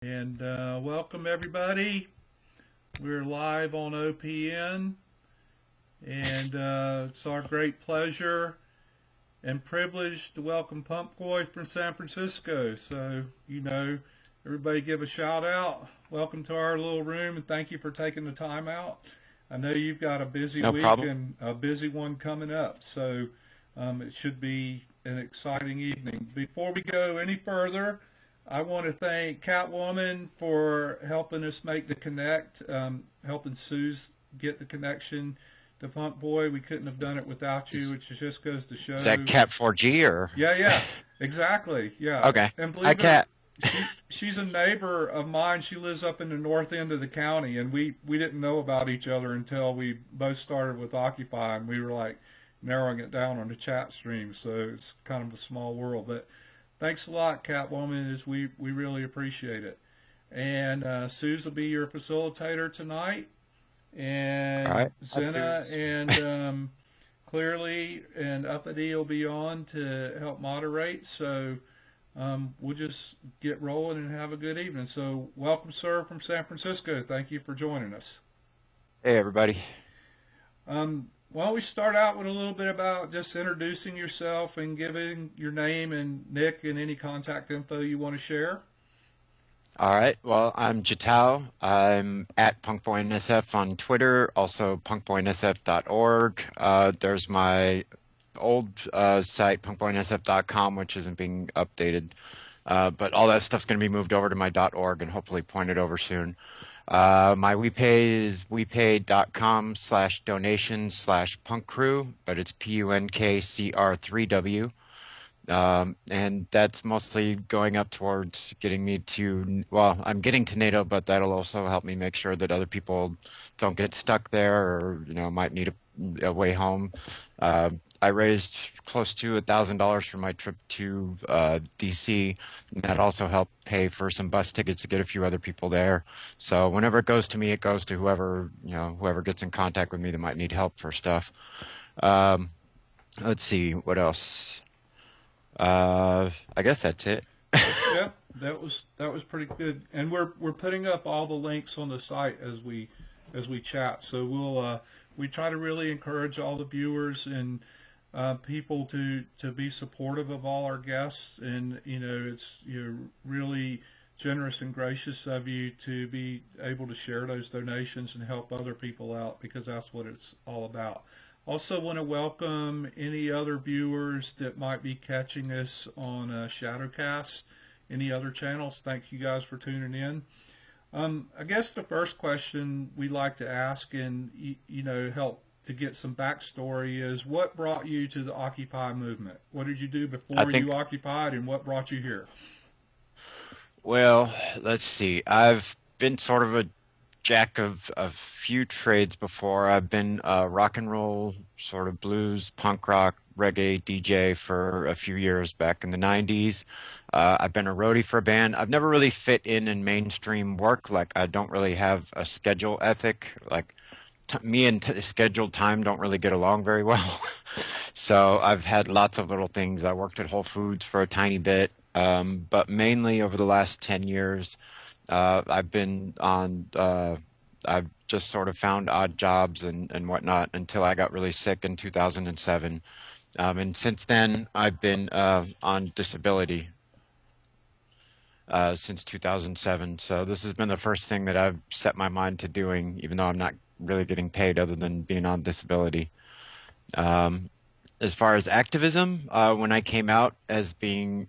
And welcome everybody. We're live on OPN, and it's our great pleasure and privilege to welcome Punkboy from San Francisco. So, everybody give a shout out. Welcome to our little room, and thank you for taking the time out. I know you've got a busy No week problem. and a busy one coming up, so it should be an exciting evening. Before we go any further, I want to thank Catwoman for helping us make the connect, helping Suze get the connection to Punk Boy. We couldn't have done it without you, Is, which just goes to is that show. Cat 4G or? Yeah, yeah, exactly. Yeah, Okay. and Hi, believe it or Cat. she's a neighbor of mine. She lives up in the north end of the county, and we didn't know about each other until we both started with Occupy, and we were like narrowing it down on the chat stream. So it's kind of a small world, but thanks a lot, Catwoman. Is we really appreciate it. And Suze will be your facilitator tonight, All and right. Hi, Zena Suze. and Clearly and Uppity will be on to help moderate. So we'll just get rolling and have a good evening. So welcome, sir, from San Francisco. Thank you for joining us. Hey, everybody. Why don't we start out with a little bit about just introducing yourself and giving your name and Nick and any contact info you want to share? All right. Well, I'm Jatao. I'm at punkboynsf on Twitter, also punkboynsf.org. There's my old site, punkboynsf.com, which isn't being updated. But all that stuff's going to be moved over to my .org and hopefully pointed over soon. My WePay is wepay.com/donation/punkcrew, but it's PUNKCR3W. And that's mostly going up towards getting me to, well, I'm getting to NATO, but that'll also help me make sure that other people don't get stuck there or, might need a way home. I raised close to $1,000 for my trip to DC, and that also helped pay for some bus tickets to get a few other people there. So whenever it goes to me, it goes to whoever gets in contact with me that might need help for stuff. Um, let's see, what else? I guess that's it. Yep, that was pretty good. And we're putting up all the links on the site as we chat. So we try to really encourage all the viewers and people to be supportive of all our guests. And it's really generous and gracious of you to be able to share those donations and help other people out because that's what it's all about. Also, want to welcome any other viewers that might be catching us on Shadowcast, any other channels. Thank you guys for tuning in. I guess the first question we like to ask and help to get some backstory is what brought you to the Occupy movement? What did you do I before you think, occupied, and what brought you here? well, let's see. I've been sort of a jack of a few trades before. I've been a rock and roll, sort of blues, punk rock, reggae DJ for a few years back in the 90s. I've been a roadie for a band. I've never really fit in mainstream work. Like, I don't really have a schedule ethic. Like, me and scheduled time don't really get along very well. So I've had lots of little things. I worked at Whole Foods for a tiny bit, but mainly over the last 10 years, I've been on, I've just sort of found odd jobs and whatnot until I got really sick in 2007. And since then, I've been on disability since 2007. So this has been the first thing that I've set my mind to doing, even though I'm not really getting paid other than being on disability. Um, as far as activism, when I came out as being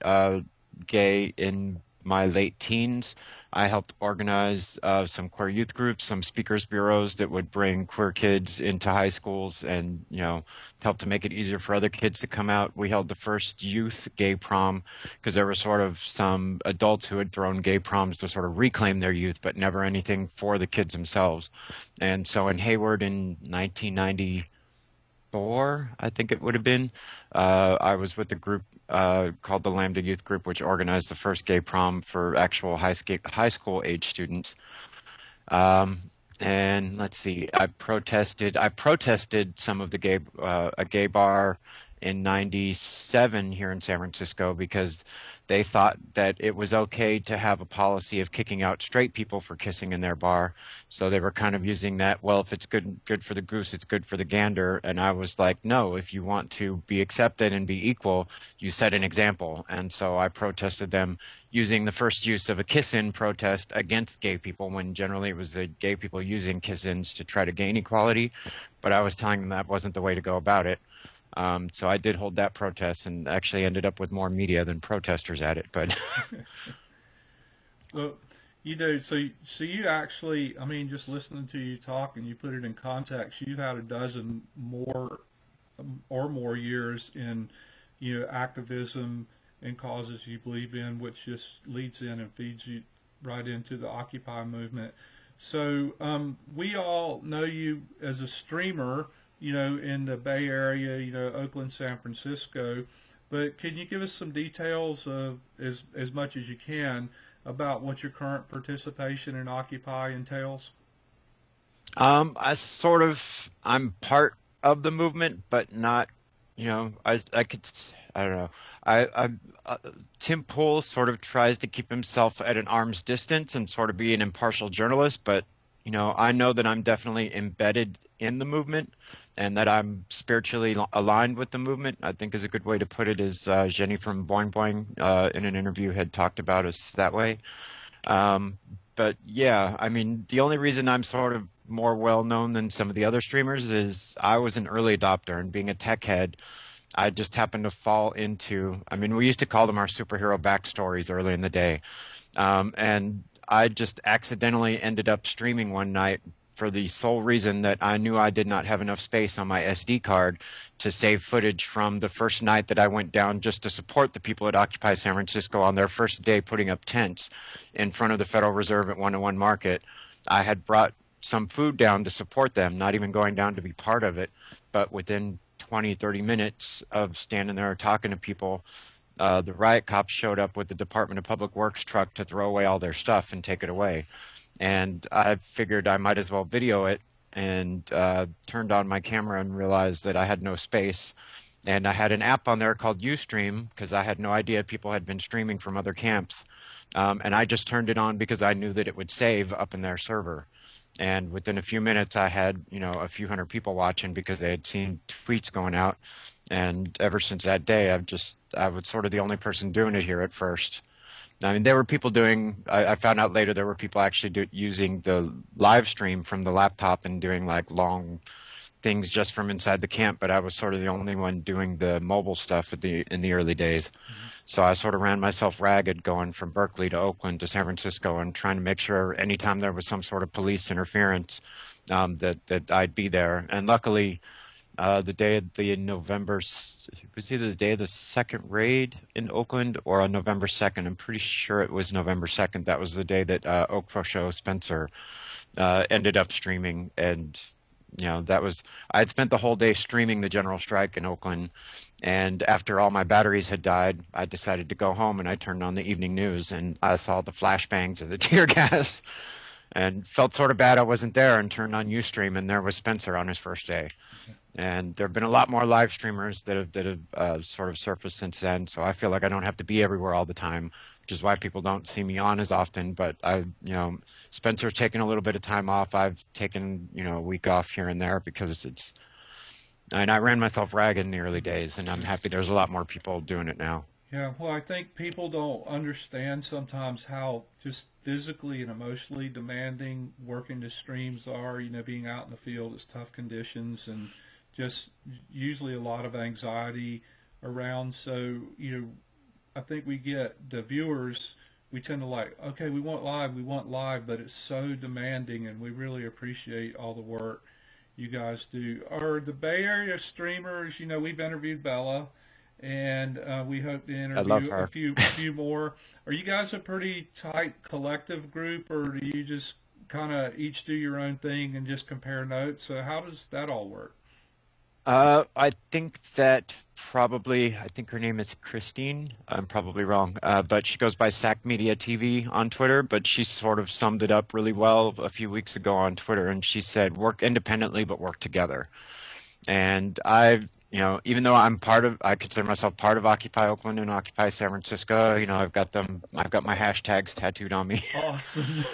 gay in my late teens, I helped organize some queer youth groups, some speakers bureaus that would bring queer kids into high schools and, help to make it easier for other kids to come out. We held the first youth gay prom because there were sort of some adults who had thrown gay proms to sort of reclaim their youth, but never anything for the kids themselves. And so in Hayward in 1994, I think it would have been. I was with a group called the Lambda Youth Group, which organized the first gay prom for actual high school age students. Um, and let's see, I protested some of the a gay bar in 97 here in San Francisco because they thought that it was okay to have a policy of kicking out straight people for kissing in their bar. So they were kind of using that, well, if it's good for the goose, it's good for the gander. And I was like, no, if you want to be accepted and be equal, you set an example. And so I protested them using the first use of a kiss-in protest against gay people when generally it was the gay people using kiss-ins to try to gain equality. But I was telling them that wasn't the way to go about it. So I did hold that protest and actually ended up with more media than protesters at it. But Well, so you actually, I mean, just listening to you talk and you put it in context, you've had a dozen more or more years in, activism and causes you believe in, which just leads in and feeds you right into the Occupy movement. So we all know you as a streamer, in the Bay Area, Oakland, San Francisco. But can you give us some details of as much as you can about what your current participation in Occupy entails? I'm part of the movement, but not, I don't know. I Tim Pool sort of tries to keep himself at an arm's distance and sort of be an impartial journalist, but I know that I'm definitely embedded in the movement and that I'm spiritually aligned with the movement. I think is a good way to put it is Jenny from Boing Boing in an interview had talked about us that way. Um, but yeah, I mean, the only reason I'm sort of more well known than some of the other streamers is I was an early adopter, and being a tech head, I just happened to fall into, I mean, we used to call them our superhero backstories early in the day. And I just accidentally ended up streaming one night for the sole reason that I knew I did not have enough space on my SD card to save footage from the first night that I went down just to support the people at Occupy San Francisco on their first day putting up tents in front of the Federal Reserve at 101 Market. I had brought some food down to support them, not even going down to be part of it, but within 20, 30 minutes of standing there talking to people, the riot cops showed up with the Department of Public Works truck to throw away all their stuff and take it away. And I figured I might as well video it and turned on my camera and realized that I had no space. And I had an app on there called Ustream because I had no idea people had been streaming from other camps. And I just turned it on because I knew that it would save up in their server. And within a few minutes, I had, a few hundred people watching because they had seen tweets going out. And ever since that day, I was sort of the only person doing it here at first. I mean, there were people I found out later there were people actually using the live stream from the laptop and doing like long things just from inside the camp, but I was sort of the only one doing the mobile stuff in the early days. Mm-hmm. So I sort of ran myself ragged going from Berkeley to Oakland to San Francisco and trying to make sure anytime there was some sort of police interference, that I'd be there. And luckily, the day of the November, it was either the day of the second raid in Oakland or on November 2nd. I'm pretty sure it was November 2nd. That was the day that Oak Show Spencer ended up streaming. And, I'd spent the whole day streaming the general strike in Oakland. And after all my batteries had died, I decided to go home and I turned on the evening news and I saw the flashbangs of the tear gas and felt sort of bad I wasn't there and turned on Ustream and there was Spencer on his first day. And there have been a lot more live streamers that have sort of surfaced since then. So I feel like I don't have to be everywhere all the time, which is why people don't see me on as often. But Spencer's taken a little bit of time off. I've taken, a week off here and there because and I ran myself ragged in the early days and I'm happy there's a lot more people doing it now. Yeah, well, I think people don't understand sometimes how just physically and emotionally demanding working the streams are. Being out in the field, it's tough conditions and just usually a lot of anxiety around. So, I think we get the viewers, we tend to like, okay, we want live, but it's so demanding and we really appreciate all the work you guys do. Are the Bay Area streamers, we've interviewed Bella and we hope to interview a few more. Are you guys a pretty tight collective group or do you just kind of each do your own thing and just compare notes? So how does that all work? I think her name is Christine. I'm probably wrong, but she goes by Sac Media TV on Twitter, but she sort of summed it up really well a few weeks ago on Twitter, and she said, work independently, but work together. And even though I consider myself part of Occupy Oakland and Occupy San Francisco. I've got my hashtags tattooed on me. Awesome.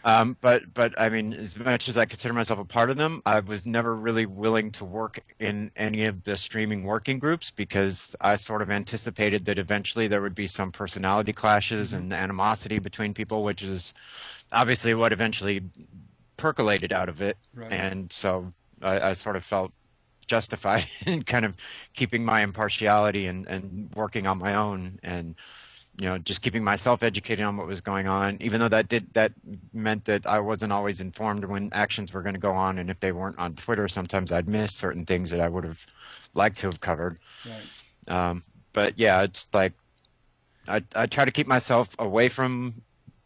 um, but I mean, as much as I consider myself a part of them, I was never really willing to work in any of the streaming working groups because I sort of anticipated that eventually there would be some personality clashes Hmm. and animosity between people, which is obviously what eventually percolated out of it. Right. And so I sort of felt justified in kind of keeping my impartiality and working on my own and just keeping myself educated on what was going on, even though that meant that I wasn't always informed when actions were going to go on, and if they weren't on Twitter, sometimes I'd miss certain things that I would have liked to have covered. Right. Um, but yeah, it's like I try to keep myself away from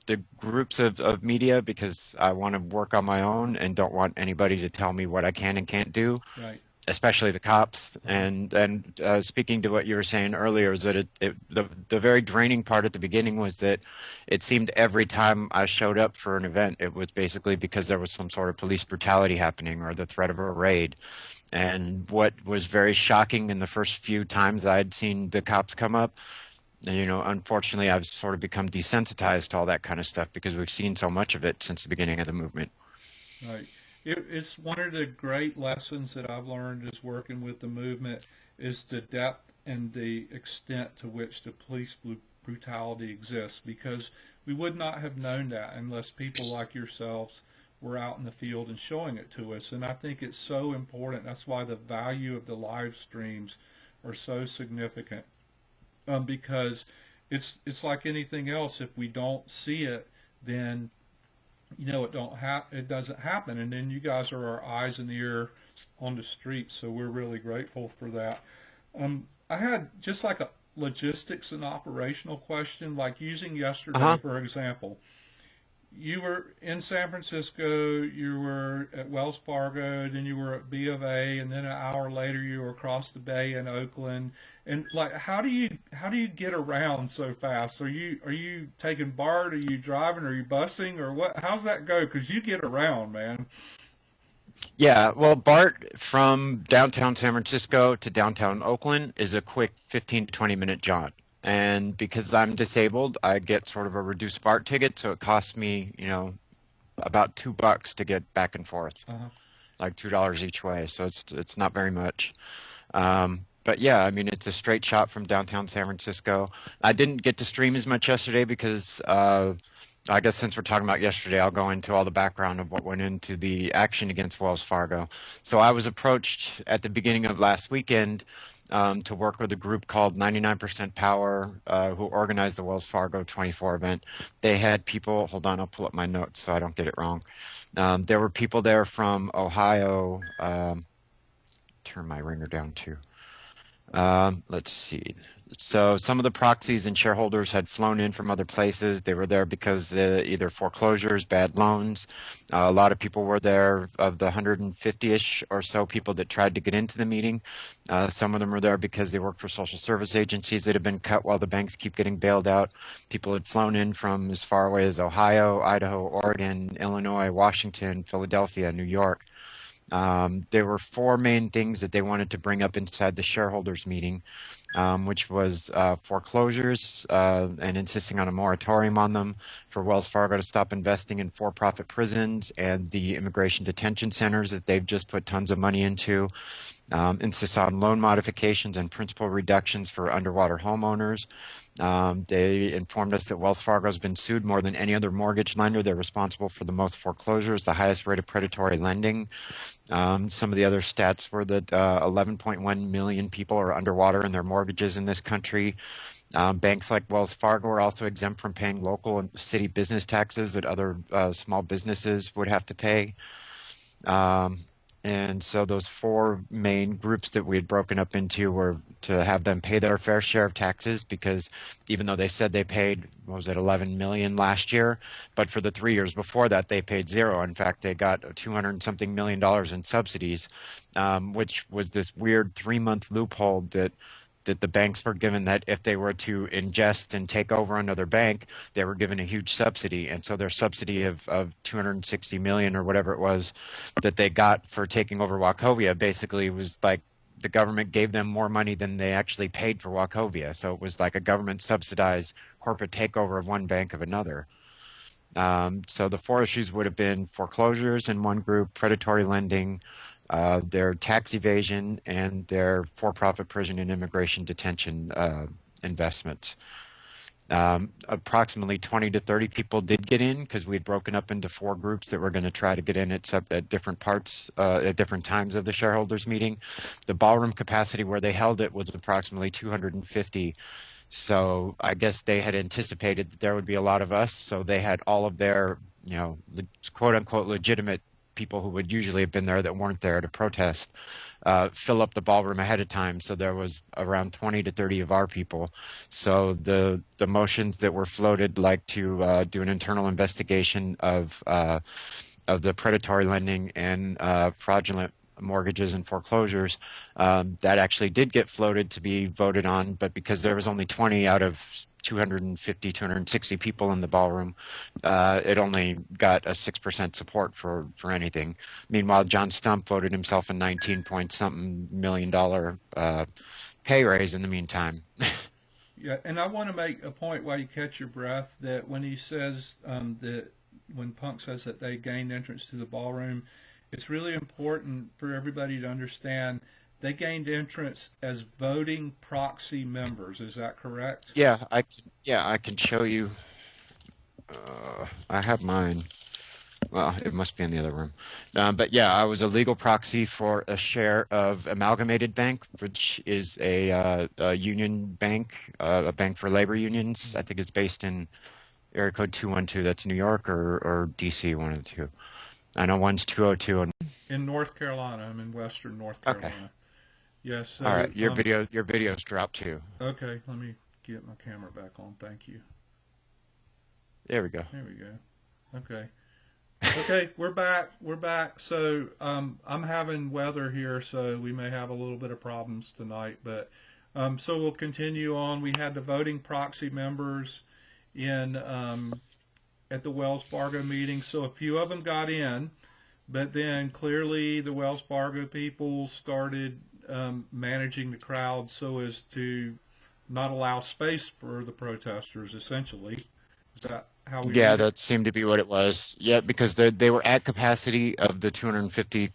the groups of media because I want to work on my own and don't want anybody to tell me what I can and can't do, Right. especially the cops. Uh-huh. And speaking to what you were saying earlier, is that the very draining part at the beginning was that it seemed every time I showed up for an event, it was basically because there was some sort of police brutality happening or the threat of a raid. And what was very shocking in the first few times I'd seen the cops come up, and, unfortunately, I've sort of become desensitized to all that kind of stuff because we've seen so much of it since the beginning of the movement. Right. It's one of the great lessons that I've learned is working with the movement is the depth and the extent to which the police brutality exists because we would not have known that unless people like yourselves were out in the field and showing it to us. And I think it's so important. That's why the value of the live streams are so significant because it's like anything else. If we don't see it, then it doesn't happen, and then you guys are our eyes and ear on the street, so we're really grateful for that. I had just like a logistics and operational question, like using yesterday Uh-huh. for example. You were in San Francisco, you were at Wells Fargo, then you were at B of A, and then an hour later you were across the bay in Oakland. And like, how do you get around so fast? Are you taking BART? Are you driving? Are you busing? Or what? How's that go? Because you get around, man. Yeah, well, BART from downtown San Francisco to downtown Oakland is a quick 15 to 20-minute jaunt. And because I'm disabled, I get sort of a reduced BART ticket, so it costs me, about $2 to get back and forth, Uh-huh. like $2 each way. So it's not very much. But yeah, I mean, it's a straight shot from downtown San Francisco. I didn't get to stream as much yesterday because I guess since we're talking about yesterday, I'll go into all the background of what went into the action against Wells Fargo. So I was approached at the beginning of last weekend to work with a group called 99% Power, who organized the Wells Fargo 24 event. They had people, hold on, I'll pull up my notes so I don't get it wrong. There were people there from Ohio. Turn my ringer down too. Let's see. So some of the proxies and shareholders had flown in from other places. They were there because either foreclosures, bad loans. A lot of people were there. Of the 150-ish or so people that tried to get into the meeting, some of them were there because they work for social service agencies that have been cut while the banks keep getting bailed out. People had flown in from as far away as Ohio, Idaho, Oregon, Illinois, Washington, Philadelphia, New York. There were four main things that they wanted to bring up inside the shareholders meeting, which was foreclosures and insisting on a moratorium on them, for Wells Fargo to stop investing in for-profit prisons and the immigration detention centers that they've just put tons of money into, insists on loan modifications and principal reductions for underwater homeowners. They informed us that Wells Fargo has been sued more than any other mortgage lender. They're responsible for the most foreclosures, the highest rate of predatory lending. Some of the other stats were that 11.1 million people are underwater in their mortgages in this country. Banks like Wells Fargo are also exempt from paying local and city business taxes that other small businesses would have to pay. Um, and so those four main groups that we had broken up into were to have them pay their fair share of taxes, because even though they said they paid, what was it, 11 million last year, but for the 3 years before that, they paid zero. In fact, they got 200 something million dollars in subsidies, which was this weird 3-month loophole that that the banks were given that if they were to ingest and take over another bank, they were given a huge subsidy. And so their subsidy of 260 million or whatever it was that they got for taking over Wachovia basically was like the government gave them more money than they actually paid for Wachovia. So it was like a government subsidized corporate takeover of one bank of another. So the four issues would have been foreclosures in one group, predatory lending, their tax evasion, and their for-profit prison and immigration detention investments. Approximately 20 to 30 people did get in because we had broken up into four groups that were going to try to get in at different parts, at different times of the shareholders meeting. The ballroom capacity where they held it was approximately 250. So I guess they had anticipated that there would be a lot of us. So they had all of their, quote unquote, legitimate people who would usually have been there that weren't there to protest, fill up the ballroom ahead of time. So there was around 20 to 30 of our people. So the motions that were floated, like to do an internal investigation of the predatory lending and fraudulent mortgages and foreclosures, that actually did get floated to be voted on, but because there was only 20 out of 250, 260 people in the ballroom, it only got a 6% support for anything. Meanwhile, John Stump voted himself a 19-point-something million dollar pay raise in the meantime. Yeah, and I want to make a point while you catch your breath that when he says that when Punk says that they gained entrance to the ballroom, it's really important for everybody to understand they gained entrance as voting proxy members. Is that correct? I can show you. I have mine. Well, it must be in the other room. But yeah, I was a legal proxy for a share of Amalgamated Bank, which is a union bank, a bank for labor unions. I think it's based in area code 212. That's New York or DC, one of the two. I know one's 202. In North Carolina, I'm in Western North Okay. Carolina. Yes. All So, right. Your video's dropped too. okay, let me get my camera back on. Thank you. There we go. There we go. Okay. Okay, we're back. We're back. So I'm having weather here, so we may have a little bit of problems tonight. But so we'll continue on. We had the voting proxy members in at the Wells Fargo meeting. So a few of them got in, but then clearly the Wells Fargo people started managing the crowd so as to not allow space for the protesters. Essentially, is that how we Yeah, read it? that seemed to be what it was. Yeah, because they were at capacity of the 250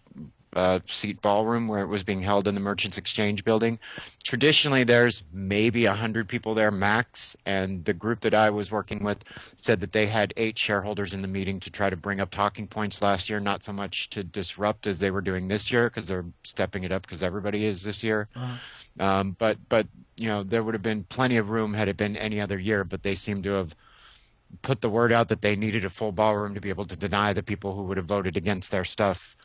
seat ballroom where it was being held in the Merchants Exchange building. Traditionally, there's maybe 100 people there max, and the group that I was working with said that they had 8 shareholders in the meeting to try to bring up talking points last year, not so much to disrupt as they were doing this year because they're stepping it up because everybody is this year. Uh, But there would have been plenty of room had it been any other year, but they seem to have put the word out that they needed a full ballroom to be able to deny the people who would have voted against their stuff.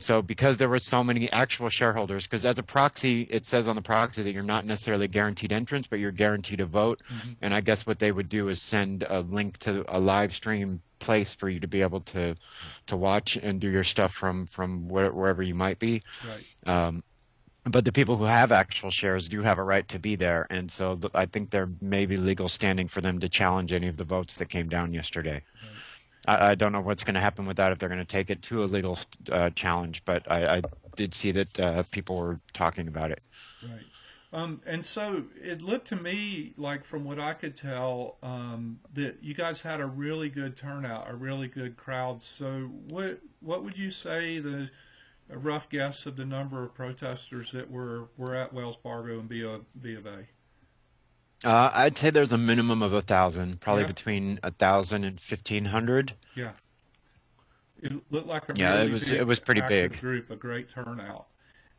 So because there were so many actual shareholders, because as a proxy, it says on the proxy that you're not necessarily guaranteed entrance, but you're guaranteed a vote. mhm. And I guess what they would do is send a link to a live stream place for you to be able to watch and do your stuff from wherever you might be. Right. Um, but the people who have actual shares do have a right to be there, and so I think there may be legal standing for them to challenge any of the votes that came down yesterday. Right. I don't know what's going to happen with that if they're going to take it to a legal challenge, but I did see that people were talking about it. Right. And so it looked to me like, from what I could tell, that you guys had a really good turnout, a really good crowd. So what would you say a rough guess of the number of protesters that were at Wells Fargo and B of A? I'd say there's a minimum of 1,000, probably Yeah. between 1,000 and 1,500. Yeah. It looked like a Yeah, it really was it big was pretty active big. group, a great turnout.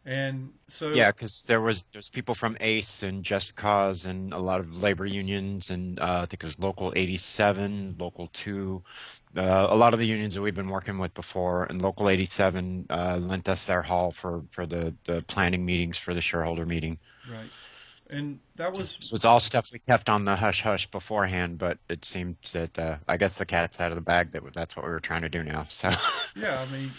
And so Yeah, because there's people from ACE and Just Cause and a lot of labor unions and I think it was Local 87, Local 2, a lot of the unions that we've been working with before, and Local 87 lent us their hall for the planning meetings for the shareholder meeting. right. And that was So it's all stuff we kept on the hush hush beforehand, but it seemed that I guess the cat's out of the bag. That's what we were trying to do now. So yeah, I mean,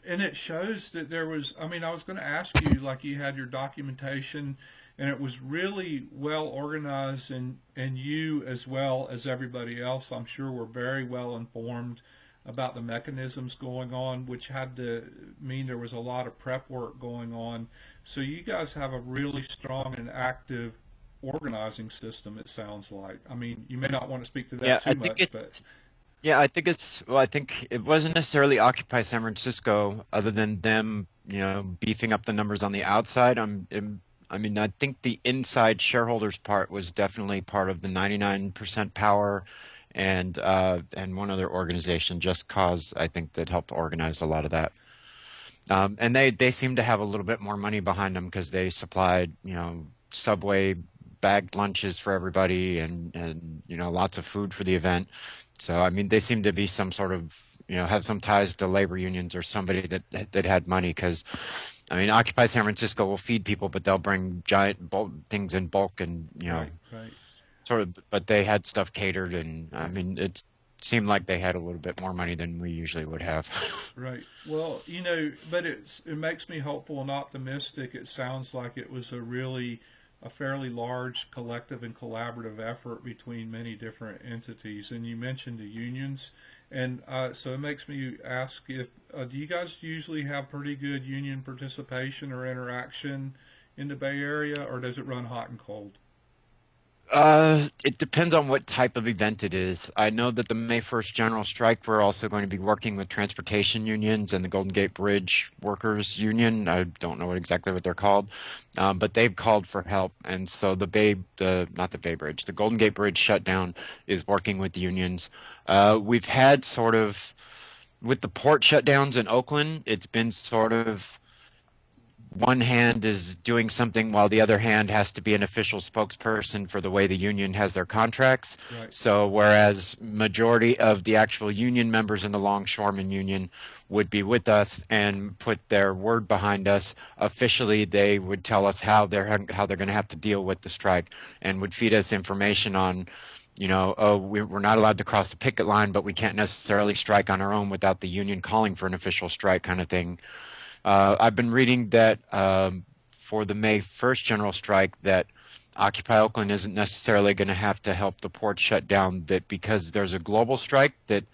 and it shows that there was, I mean, I was going to ask you, like, you had your documentation and it was really well organized, and you as well as everybody else, I'm sure, were very well informed about the mechanisms going on, which had to mean there was a lot of prep work going on. So you guys have a really strong and active organizing system, it sounds like. I mean, you may not want to speak to that Yeah, I too think much, but it's Yeah, I think it's, well, I think it wasn't necessarily Occupy San Francisco, other than them, beefing up the numbers on the outside. I mean, I think the inside shareholders part was definitely part of the 99% power and one other organization, Just Cause, I think that helped organize a lot of that. And they seem to have a little bit more money behind them because they supplied, Subway bagged lunches for everybody and lots of food for the event. So I mean, they seem to be some sort of have some ties to labor unions or somebody that had money because I mean, Occupy San Francisco will feed people, but they'll bring giant bulk things in bulk and right, right. sort of. But they had stuff catered, and I mean, it seemed like they had a little bit more money than we usually would have. Right. Well, but it makes me hopeful and optimistic. It sounds like it was a fairly large collective and collaborative effort between many different entities. And you mentioned the unions, and so it makes me ask if do you guys usually have pretty good union participation or interaction in the Bay Area, or does it run hot and cold? It depends on what type of event it is. I know that the May 1st general strike, we're also going to be working with transportation unions and the Golden Gate Bridge Workers Union. I don't know exactly what they're called, but they've called for help. And so not the Bay Bridge, the Golden Gate Bridge shutdown is working with the unions. We've had sort of, with the port shutdowns in Oakland, it's been sort of one hand is doing something while the other hand has to be an official spokesperson for the way the union has their contracts. Right. So whereas majority of the actual union members in the Longshoremen Union would be with us and put their word behind us, officially they would tell us how they're going to have to deal with the strike and would feed us information on oh, we're not allowed to cross the picket line, but we can't necessarily strike on our own without the union calling for an official strike kind of thing. I've been reading that for the May 1st general strike that Occupy Oakland isn't necessarily going to have to help the port shut down, that because there's a global strike that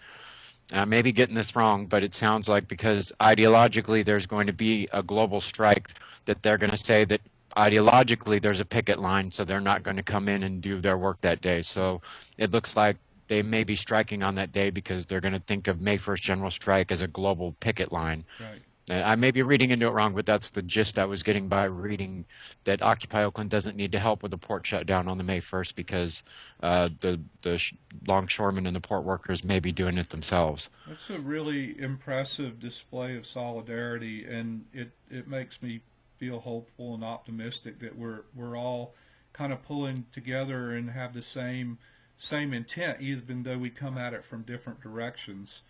I may be getting this wrong, but it sounds like because ideologically there's going to be a global strike that they're going to say that ideologically there's a picket line, so they're not going to come in and do their work that day. So it looks like they may be striking on that day because they're going to think of May 1st general strike as a global picket line. Right. I may be reading into it wrong, but that's the gist I was getting by reading that Occupy Oakland doesn't need to help with the port shutdown on the May 1st because the longshoremen and the port workers may be doing it themselves. That's a really impressive display of solidarity, and it makes me feel hopeful and optimistic that we're all kind of pulling together and have the same intent, even though we come at it from different directions.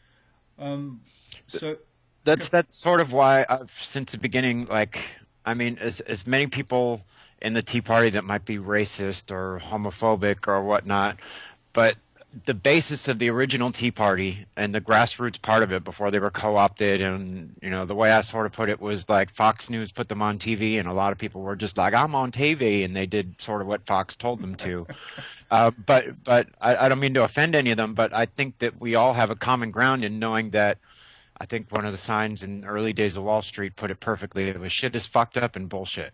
Um, so, That's sort of why I've since the beginning, like, I mean, as many people in the Tea Party that might be racist or homophobic or whatnot, but the basis of the original Tea Party and the grassroots part of it before they were co-opted, and the way I sort of put it was like Fox News put them on TV, and a lot of people were just like, I'm on TV, and they did sort of what Fox told them to. But I don't mean to offend any of them, but I think that we all have a common ground in knowing that. I think one of the signs in early days of Wall Street put it perfectly. It was shit is fucked up and bullshit.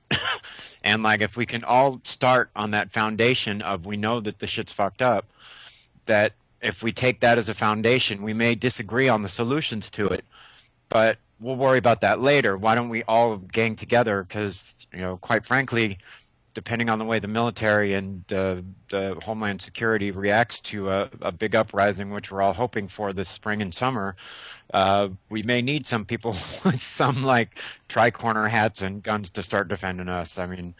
And like if we can all start on that foundation of we know that the shit's fucked up, that if we take that as a foundation, we may disagree on the solutions to it, but we'll worry about that later. Why don't we all gang together? Because, quite frankly, depending on the way the military and the Homeland Security reacts to a big uprising, which we're all hoping for this spring and summer, we may need some people with some like tri-corner hats and guns to start defending us. I mean,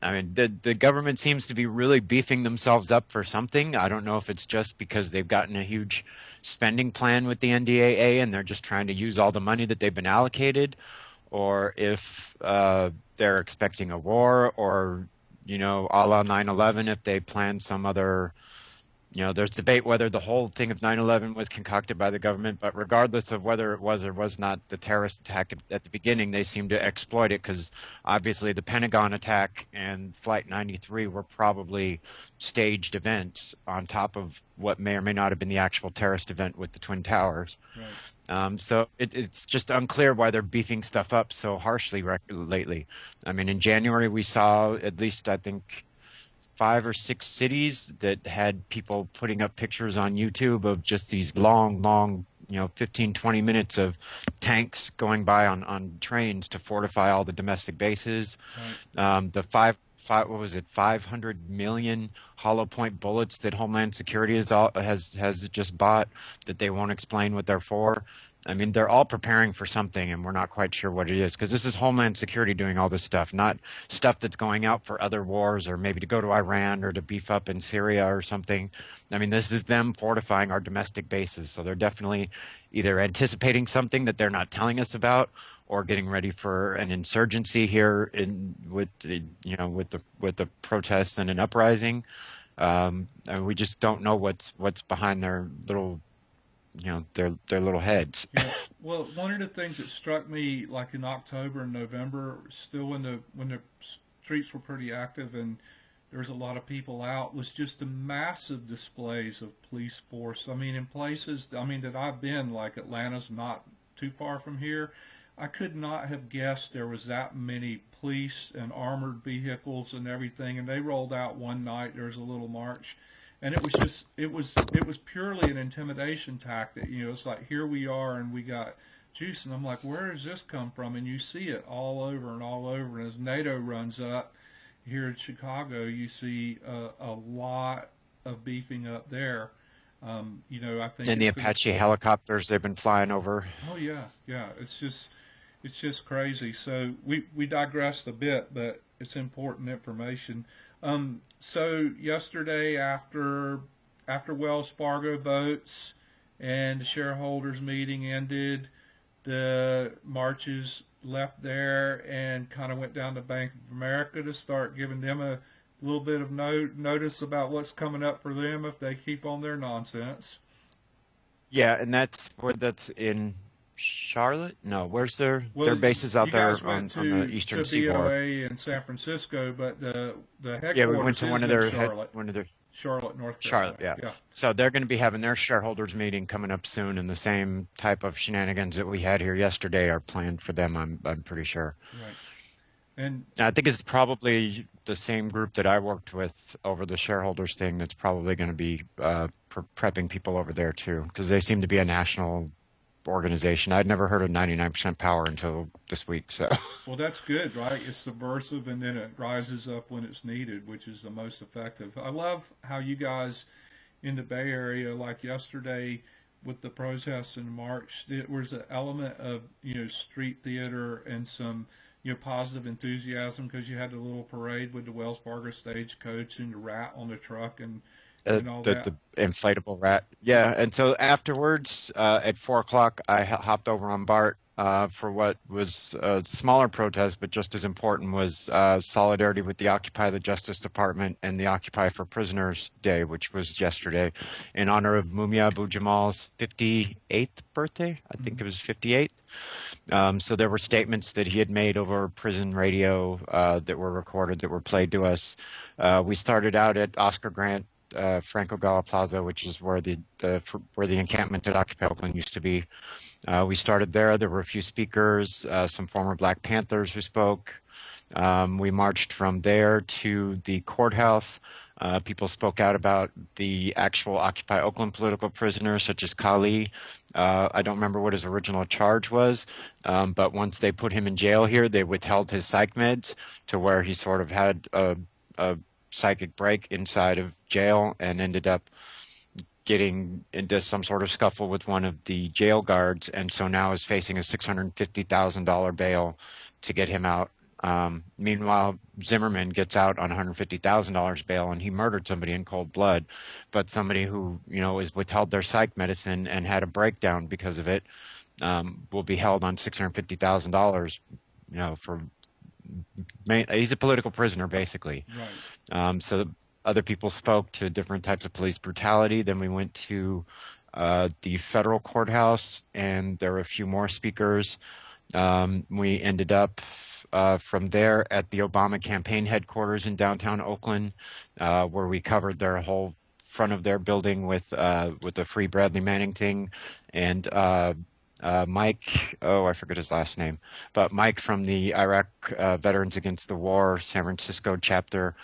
the government seems to be really beefing themselves up for something. I don't know if it's just because they've gotten a huge spending plan with the NDAA and they're just trying to use all the money that they've been allocated, or if they're expecting a war, or a la 9/11, if they plan some other There's debate whether the whole thing of 9/11 was concocted by the government, but regardless of whether it was or was not the terrorist attack at the beginning, they seem to exploit it because obviously the Pentagon attack and Flight 93 were probably staged events on top of what may or may not have been the actual terrorist event with the Twin Towers. Right. So it's just unclear why they're beefing stuff up so harshly lately. I mean, in January we saw at least, I think, 5 or 6 cities that had people putting up pictures on YouTube of just these long, 15, 20 minutes of tanks going by on trains to fortify all the domestic bases. Right. The what was it, 500 million hollow point bullets that Homeland Security has just bought that they won't explain what they're for. I mean, they're all preparing for something, and we're not quite sure what it is, because this is Homeland Security doing all this stuff, not stuff that's going out for other wars or maybe to go to Iran or to beef up in Syria or something. I mean, this is them fortifying our domestic bases. So they're definitely either anticipating something that they're not telling us about, or getting ready for an insurgency here with the protests and an uprising. And we just don't know what's behind their little their little heads. Yeah. Well, one of the things that struck me, like in October and November, still when the streets were pretty active and there was a lot of people out, was just the massive displays of police force. I mean, in places, I mean, that I've been, like Atlanta's not too far from here, I could not have guessed there was that many police and armored vehicles and everything. And they rolled out one night. There was a little march, and it was purely an intimidation tactic. It's like, here we are and we got juice, and I'm like, where does this come from? And you see it all over and all over. And as NATO runs up here in Chicago, you see a lot of beefing up there. I think And the it's going to. Apache helicopters they've been flying over. Oh yeah, yeah. It's just crazy. So we digressed a bit, but it's important information. So yesterday, after Wells Fargo votes and the shareholders meeting ended, the marches left there and kind of went down to Bank of America to start giving them a little bit of notice about what's coming up for them if they keep on their nonsense. Yeah, and that's in Charlotte? No, where's their Well, bases out you there guys went on the to eastern seaboard? BOA in San Francisco, but the Yeah, we went headquarters to is in Charlotte, one of their North Charlotte, Carolina. yeah. Yeah, So they're going to be having their shareholders meeting coming up soon, and the same type of shenanigans that we had here yesterday are planned for them. I'm pretty sure. right. And I think it's probably the same group that I worked with over the shareholders thing that's probably going to be prepping people over there too, because they seem to be a national organization. I'd never heard of 99% Power until this week. So well, that's good, right? It's subversive, and then it rises up when it's needed, which is the most effective. I love how you guys in the Bay Area, like yesterday with the protests in March, there was an element of street theater and some positive enthusiasm because you had the little parade with the Wells Fargo stagecoach and the rat on the truck and all that. the inflatable rat. Yeah, and so afterwards, at 4 o'clock, I hopped over on Bart for what was a smaller protest, but just as important was solidarity with the Occupy the Justice Department and the Occupy for Prisoners Day, which was yesterday, in honor of Mumia Abu Jamal's 58th birthday. I think it was 58th. So there were statements that he had made over prison radio that were recorded, that were played to us. We started out at Oscar Grant Franco Gala Plaza, which is where the encampment at Occupy Oakland used to be. We started there. There were a few speakers, some former Black Panthers who spoke. We marched from there to the courthouse. People spoke out about the actual Occupy Oakland political prisoners, such as Kali. I don't remember what his original charge was, but once they put him in jail here, they withheld his psych meds to where he sort of had a psychic break inside of jail and ended up getting into some sort of scuffle with one of the jail guards, and so now is facing a $650,000 bail to get him out. Meanwhile, Zimmerman gets out on $150,000 bail, and he murdered somebody in cold blood. But somebody who is withheld their psych medicine and had a breakdown because of it will be held on $650,000. For he's a political prisoner basically. Right. So other people spoke to different types of police brutality. Then we went to the federal courthouse, and there were a few more speakers. We ended up from there at the Obama campaign headquarters in downtown Oakland, where we covered their whole front of their building with the Free Bradley Manning thing, and Mike, oh, I forget his last name, but Mike from the Iraq Veterans Against the War San Francisco chapter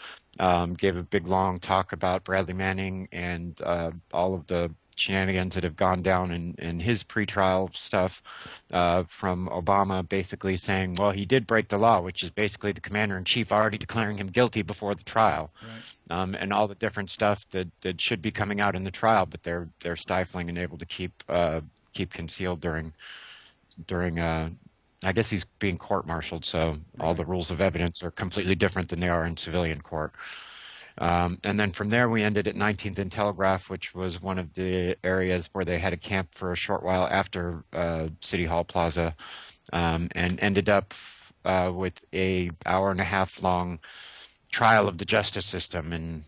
gave a big long talk about Bradley Manning and all of the shenanigans that have gone down in his pretrial stuff from Obama, basically saying, well, he did break the law, which is basically the commander in chief already declaring him guilty before the trial, Right. and all the different stuff that should be coming out in the trial, but they're stifling and able to keep concealed during I guess he's being court-martialed, so all the Right. rules of evidence are completely different than they are in civilian court. And then from there, we ended at 19th and Telegraph, which was one of the areas where they had a camp for a short while after City Hall Plaza, and ended up with a hour and a half long trial of the justice system. And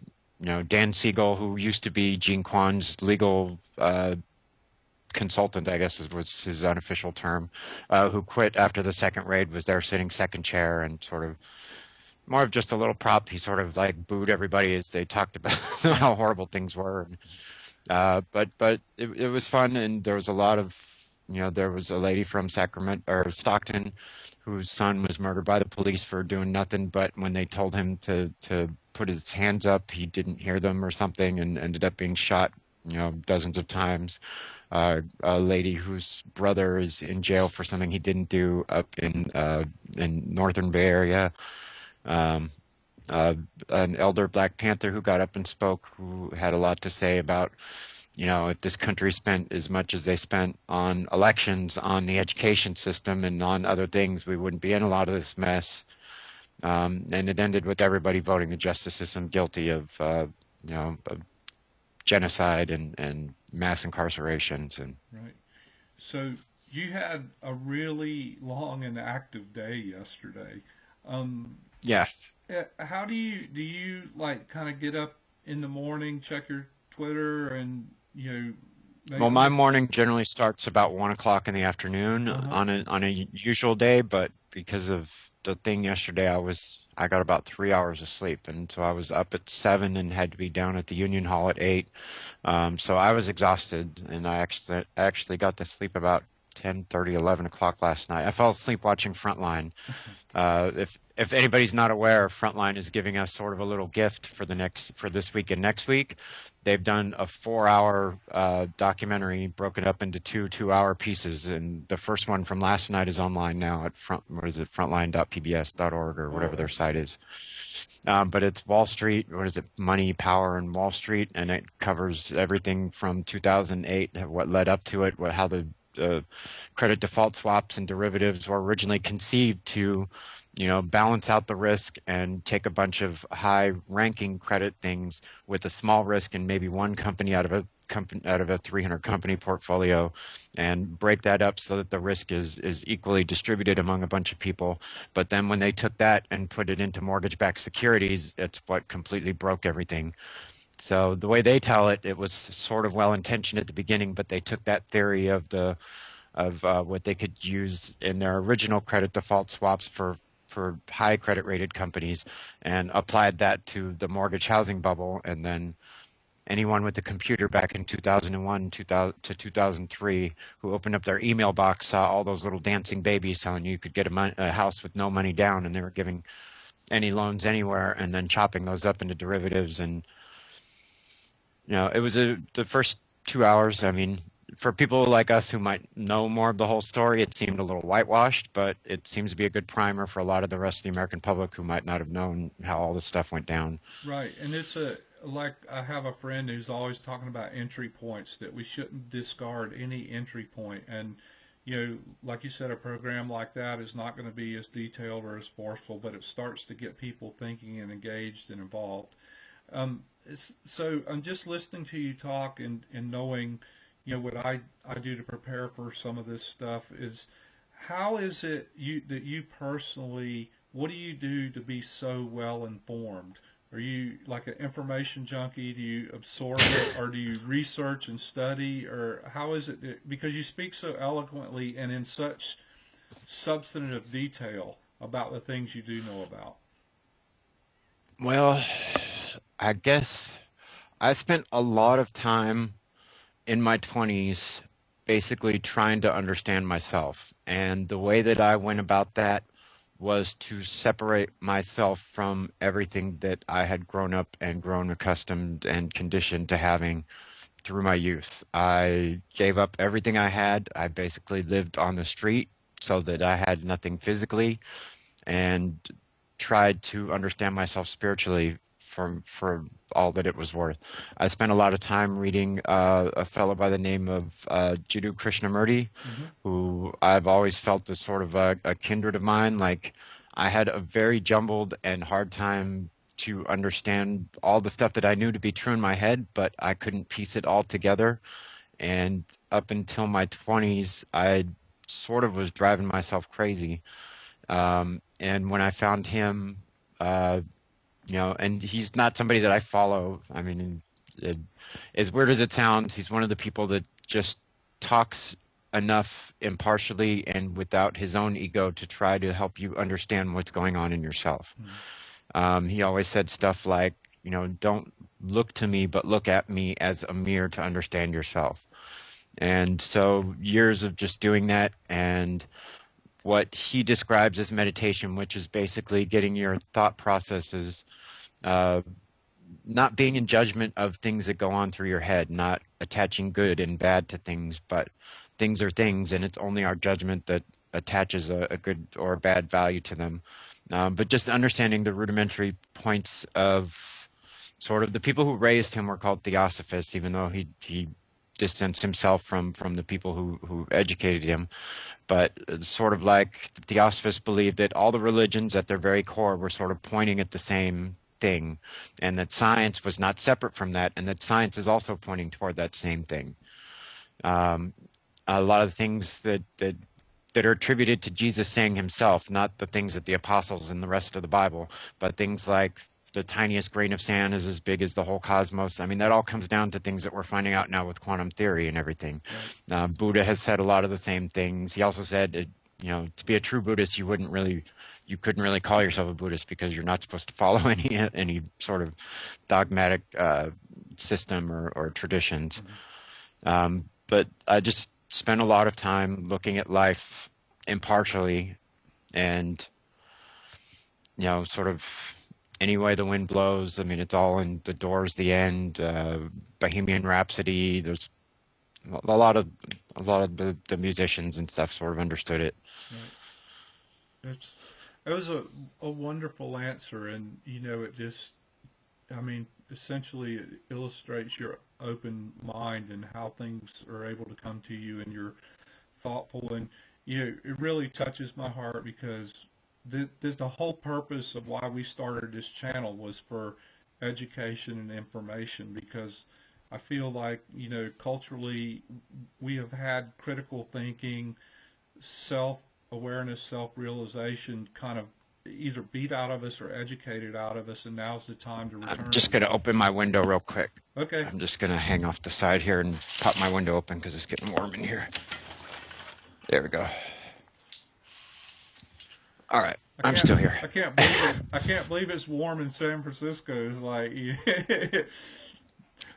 Dan Siegel, who used to be Gene Kwan's legal consultant, I guess was his unofficial term, who quit after the second raid, was there sitting second chair and sort of more of just a little prop. He sort of like booed everybody as they talked about how horrible things were. But it was fun, and there was a lot of, there was a lady from Sacramento or Stockton whose son was murdered by the police for doing nothing, but when they told him to put his hands up, he didn't hear them or something and ended up being shot, dozens of times. A lady whose brother is in jail for something he didn't do up in Northern Bay Area. Um, an elder Black Panther who got up and spoke, who had a lot to say about, if this country spent as much as they spent on elections, on the education system, and on other things, we wouldn't be in a lot of this mess. And it ended with everybody voting the justice system guilty of, of genocide and mass incarcerations. And Right. So you had a really long and active day yesterday. Um, yeah, how do you like kind of get up in the morning, check your Twitter, and well, maybe my like morning generally starts about 1 o'clock in the afternoon uh-huh. on a usual day, but because of the thing yesterday, I got about 3 hours of sleep, and so I was up at 7 and had to be down at the Union Hall at 8. So I was exhausted, and I actually got to sleep about 10:30, 11 o'clock last night. I fell asleep watching Frontline. If anybody's not aware, Frontline is giving us sort of a little gift for this week and next week. They've done a 4-hour documentary broken up into two-hour pieces, and the first one from last night is online now at frontline.pbs.org or whatever their Oh, site is. But it's Wall Street, what is it, Money, Power, and Wall Street, and it covers everything from 2008, what led up to it, how the credit default swaps and derivatives were originally conceived to, balance out the risk and take a bunch of high-ranking credit things with a small risk and maybe one company out of a 300 company portfolio, and break that up so that the risk is equally distributed among a bunch of people. But then when they took that and put it into mortgage-backed securities, it's what completely broke everything. So the way they tell it, it was sort of well-intentioned at the beginning, but they took that theory of what they could use in their original credit default swaps for high credit rated companies and applied that to the mortgage housing bubble. And then anyone with a computer back in 2001 to 2003 who opened up their email box saw all those little dancing babies telling you could get a house with no money down, and they were giving any loans anywhere and then chopping those up into derivatives. And it was the first 2 hours. I mean, for people like us who might know more of the whole story, it seemed a little whitewashed, but it seems to be a good primer for a lot of the rest of the American public who might not have known how all this stuff went down. right. And it's like I have a friend who's always talking about entry points, that we shouldn't discard any entry point. And like you said, a program like that is not going to be as detailed or as forceful, but it starts to get people thinking and engaged and involved. So I'm just listening to you talk and knowing, what I do to prepare for some of this stuff is, how is it that you personally, what do you do to be so well informed? Are you like an information junkie? Do you absorb it, or do you research and study, or how is it? Because you speak so eloquently and in such substantive detail about the things you do know about. Well, I guess I spent a lot of time in my 20s basically trying to understand myself. And the way that I went about that was to separate myself from everything that I had grown up and grown accustomed and conditioned to having through my youth. I gave up everything I had. I basically lived on the street so that I had nothing physically, and tried to understand myself spiritually for all that it was worth. I spent a lot of time reading a fellow by the name of Jiddu Krishnamurti, Mm-hmm. who I've always felt is sort of a kindred of mine. Like, I had a very jumbled and hard time to understand all the stuff that I knew to be true in my head, but I couldn't piece it all together. And up until my 20s, I sort of was driving myself crazy. And when I found him, uh, and he's not somebody that I follow. I mean, it, as weird as it sounds, he's one of the people that just talks enough impartially and without his own ego to try to help you understand what's going on in yourself. Mm-hmm. He always said stuff like, don't look to me, but look at me as a mirror to understand yourself. And so years of just doing that, and what he describes as meditation, which is basically getting your thought processes, uh, not being in judgment of things that go on through your head, not attaching good and bad to things, but things are things, and it's only our judgment that attaches a good or a bad value to them. But just understanding the rudimentary points of sort of the people who raised him were called theosophists, even though he distanced himself from the people who educated him. But sort of like the theosophists believed that all the religions at their very core were sort of pointing at the same thing, and that science was not separate from that, and that science is also pointing toward that same thing. Um, a lot of the things that are attributed to Jesus saying himself, not the things that the apostles and the rest of the Bible, but things like the tiniest grain of sand is as big as the whole cosmos. I mean, that all comes down to things that we're finding out now with quantum theory and everything. Right. Buddha has said a lot of the same things. He also said, to be a true Buddhist, you couldn't really call yourself a Buddhist because you're not supposed to follow any sort of dogmatic system or traditions. Mm-hmm. But I just spent a lot of time looking at life impartially, and sort of any way the wind blows. I mean, it's all in The Doors, The End, Bohemian Rhapsody. There's a lot of the musicians and stuff sort of understood it. Right. It was a wonderful answer, and it just, I mean, essentially it illustrates your open mind and how things are able to come to you, and you're thoughtful, and it really touches my heart because the whole purpose of why we started this channel was for education and information, because I feel like culturally we have had critical thinking, self-awareness, self-realization kind of either beat out of us or educated out of us, and now's the time to I'm return just it. going to open my window real quick. Okay. I'm just going to hang off the side here and pop my window open because it's getting warm in here. There we go. All right. I'm still here. I can't believe it's warm in San Francisco. It's like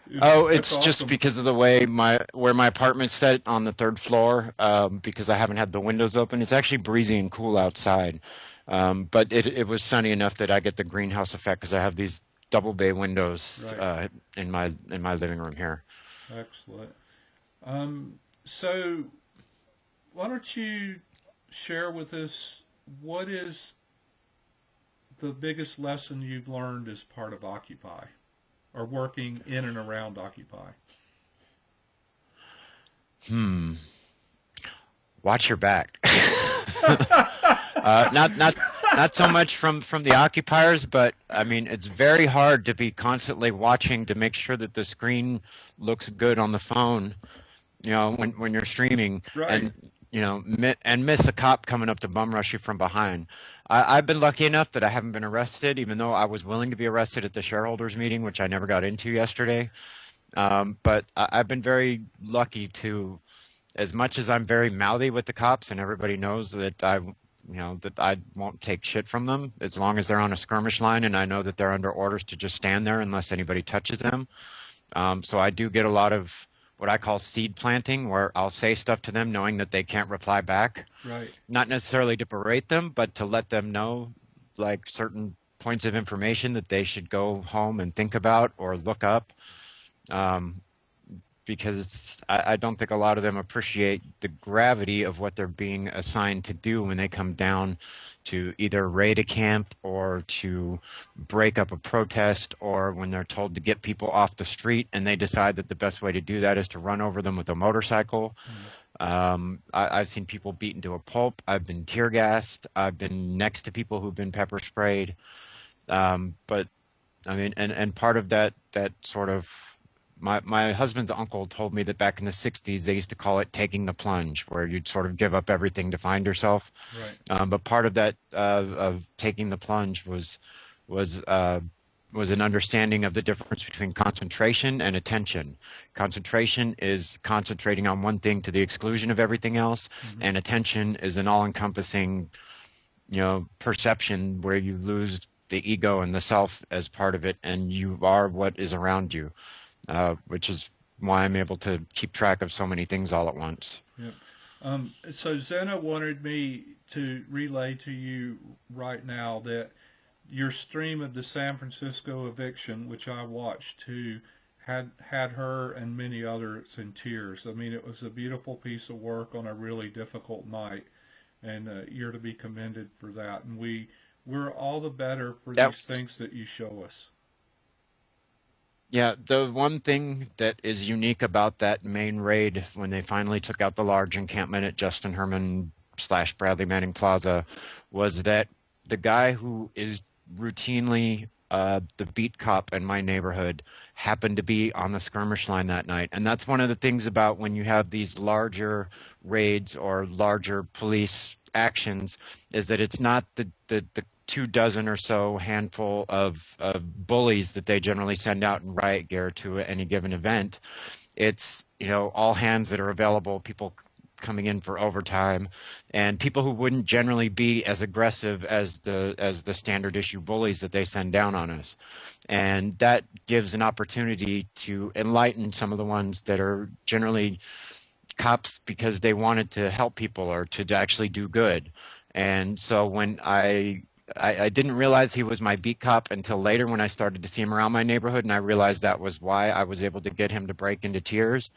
it's awesome. Just because of the way where my apartment's set on the third floor, because I haven't had the windows open. It's actually breezy and cool outside. But it was sunny enough that I get the greenhouse effect because I have these double bay windows Right. in my living room here. Excellent. So why don't you share with us what is the biggest lesson you've learned as part of Occupy, or working in and around Occupy? Watch your back. Not so much from the occupiers, but I mean, it's very hard to be constantly watching to make sure that the screen looks good on the phone, when you're streaming, Right. and miss a cop coming up to bum rush you from behind. I've been lucky enough that I haven't been arrested, even though I was willing to be arrested at the shareholders meeting, which I never got into yesterday. But I've been very lucky to, as much as I'm very mouthy with the cops, and everybody knows that that I won't take shit from them as long as they're on a skirmish line, and I know that they're under orders to just stand there unless anybody touches them. So I do get a lot of what I call seed planting, where I'll say stuff to them knowing that they can't reply back. Right. Not necessarily to berate them, but to let them know like certain points of information that they should go home and think about or look up. Um, because I don't think a lot of them appreciate the gravity of what they're being assigned to do when they come down to either raid a camp or to break up a protest, or when they're told to get people off the street and they decide that the best way to do that is to run over them with a motorcycle. I've seen people beaten to a pulp. I've been tear gassed. I've been next to people who've been pepper sprayed. But I mean, and part of that sort of my husband's uncle told me that back in the 60s they used to call it taking the plunge, where you'd sort of give up everything to find yourself. Right. But part of that of taking the plunge was was an understanding of the difference between concentration and attention. Concentration is concentrating on one thing to the exclusion of everything else, and attention is an all-encompassing, perception where you lose the ego and the self as part of it, and you are what is around you, which is why I'm able to keep track of so many things all at once. Yep. So Zena wanted me to relay to you right now that your stream of the San Francisco eviction, which I watched too, had her and many others in tears. I mean, it was a beautiful piece of work on a really difficult night, and you're to be commended for that. And we're all the better for That these was, things that you show us. yeah, the one thing that is unique about that main raid when they finally took out the large encampment at Justin Herman slash Bradley Manning Plaza was that the guy who is routinely the beat cop in my neighborhood happened to be on the skirmish line that night. And that's one of the things about when you have these larger raids or larger police actions, is that it's not the 2 dozen or so handful of bullies that they generally send out in riot gear to any given event. It's, all hands that are available, people coming in for overtime, and people who wouldn't generally be as aggressive as the standard issue bullies that they send down on us. And that gives an opportunity to enlighten some of the ones that are generally cops because they wanted to help people or to actually do good. And so when I didn't realize he was my beat cop until later when I started to see him around my neighborhood, and I realized that was why I was able to get him to break into tears.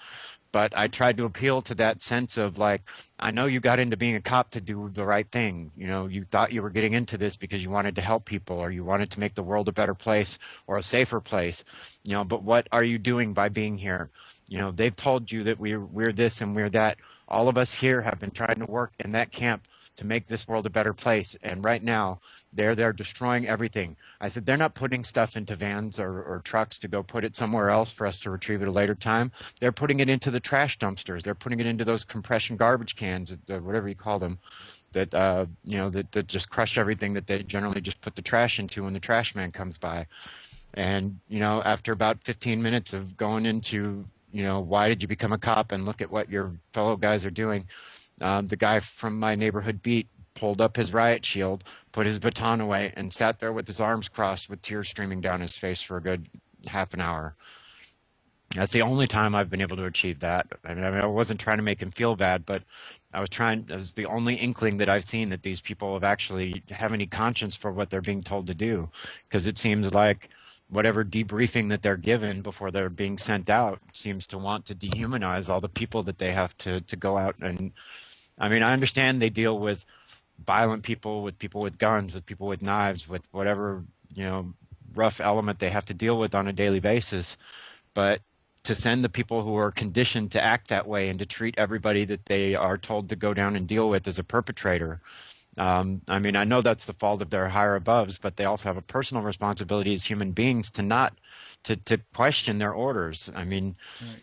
But I tried to appeal to that sense of like, I know you got into being a cop to do the right thing. You thought you were getting into this because you wanted to help people or you wanted to make the world a better place or a safer place. But what are you doing by being here? They've told you that we're this and we're that. All of us here have been trying to work in that camp to make this world a better place. And right now, they're destroying everything. I said, they're not putting stuff into vans or trucks to go put it somewhere else for us to retrieve at a later time. They're putting it into the trash dumpsters. They're putting it into those compression garbage cans, whatever you call them, that that just crush everything that they generally just put the trash into when the trash man comes by. And after about 15 minutes of going into why did you become a cop and look at what your fellow guys are doing, the guy from my neighborhood beat pulled up his riot shield, put his baton away, and sat there with his arms crossed with tears streaming down his face for a good half an hour. That's the only time I've been able to achieve that. I wasn't trying to make him feel bad, but it was the only inkling that I've seen that these people have actually have any conscience for what they're being told to do. Because it seems like whatever debriefing that they're given before they're being sent out seems to want to dehumanize all the people that they have to go out. And I mean, I understand they deal with violent people with guns, with people with knives, with whatever, rough element they have to deal with on a daily basis. But to send the people who are conditioned to act that way and to treat everybody that they are told to go down and deal with as a perpetrator. I mean, I know that's the fault of their higher aboves, but they also have a personal responsibility as human beings to not to question their orders. I mean, Right.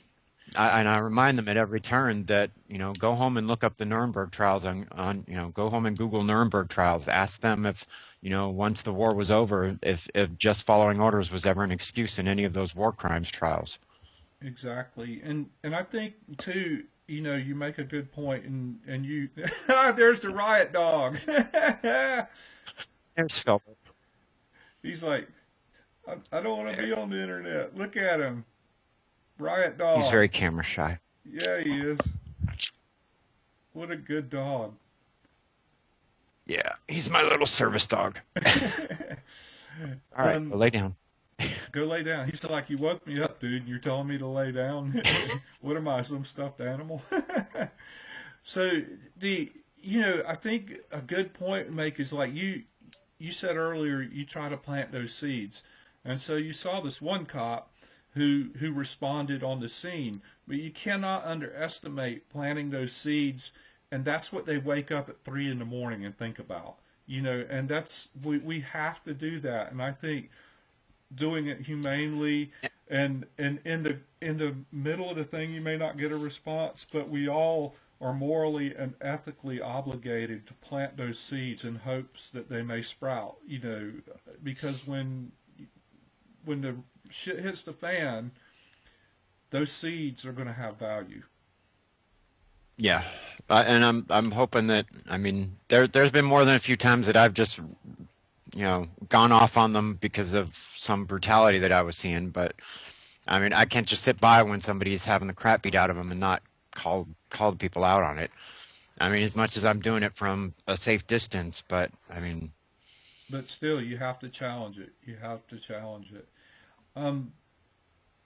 And I remind them at every turn that, go home and look up the Nuremberg trials go home and Google Nuremberg trials. Ask them if, once the war was over, if just following orders was ever an excuse in any of those war crimes trials. Exactly. And I think too, you make a good point and you there's the riot dog. There's Phil. He's like, I don't want to be on the internet. Look at him. Riot He's dog. very camera shy. Yeah, he is. What a good dog. Yeah, he's my little service dog. All right, go um, lay down. Go lay down. He's like, you woke me up, dude. You're telling me to lay down. What am I, some stuffed animal? So I think a good point to make is like you said earlier, you try to plant those seeds, and so you saw this one cop who responded on the scene, but you cannot underestimate planting those seeds, and that's what they wake up at 3 in the morning and think about. And that's we have to do that, and I think doing it humanely and in the middle of the thing you may not get a response, but we all are morally and ethically obligated to plant those seeds in hopes that they may sprout, because when the shit hits the fan, those seeds are going to have value. Yeah, and I'm hoping that, I mean, there's been more than a few times that I've just gone off on them because of some brutality that I was seeing. But I mean, I can't just sit by when somebody's having the crap beat out of them and not called people out on it. I mean, as much as I'm doing it from a safe distance, but I mean, But still, you have to challenge it. You have to challenge it. Um,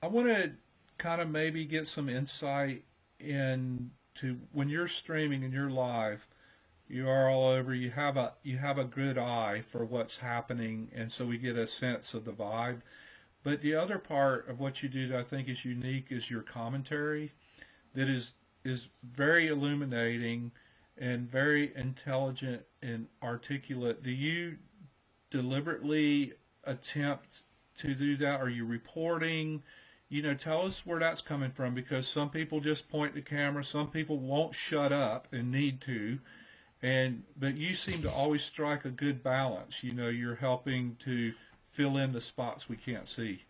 I want to kind of maybe get some insight into when you're streaming and you're live. You are all over. You have a good eye for what's happening, and so we get a sense of the vibe. But the other part of what you do that I think is unique is your commentary that is very illuminating and very intelligent and articulate. Do you deliberately attempt to do that? Are you reporting? Tell us where that's coming from, because some people just point the camera, some people won't shut up and need to, but you seem to always strike a good balance. You're helping to fill in the spots we can't see.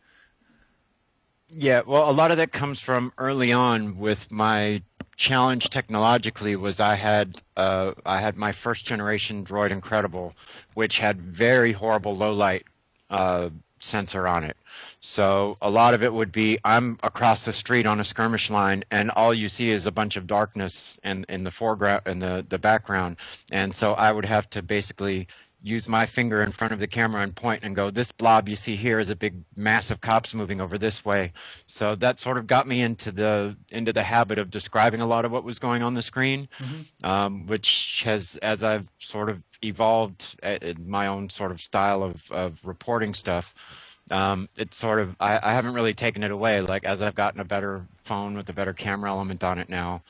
yeah, well, a lot of that comes from early on with my challenge technologically was I had my first generation Droid Incredible, which had very horrible low light uh, sensor on it. So a lot of it would be I'm across the street on a skirmish line, and all you see is a bunch of darkness in the foreground and the background, and so I would have to basically use my finger in front of the camera and point and go, this blob you see here is a big mass of cops moving over this way. So that sort of got me into the habit of describing a lot of what was going on the screen, Hmm. which has, as I've sort of evolved in my own sort of style of reporting stuff, it's sort of I haven't really taken it away. Like as I've gotten a better phone with a better camera element on it now,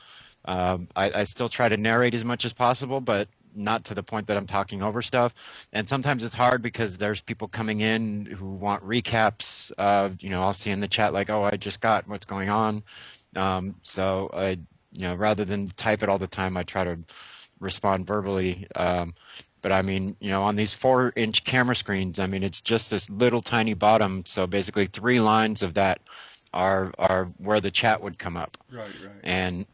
I still try to narrate as much as possible, but not to the point that I'm talking over stuff. And sometimes it's hard because there's people coming in who want recaps. I'll see in the chat like, oh, I just got what's going on. So rather than type it all the time, I try to respond verbally. But I mean, on these 4-inch camera screens, I mean, it's just this little tiny bottom. So basically 3 lines of that are where the chat would come up. Right, right. And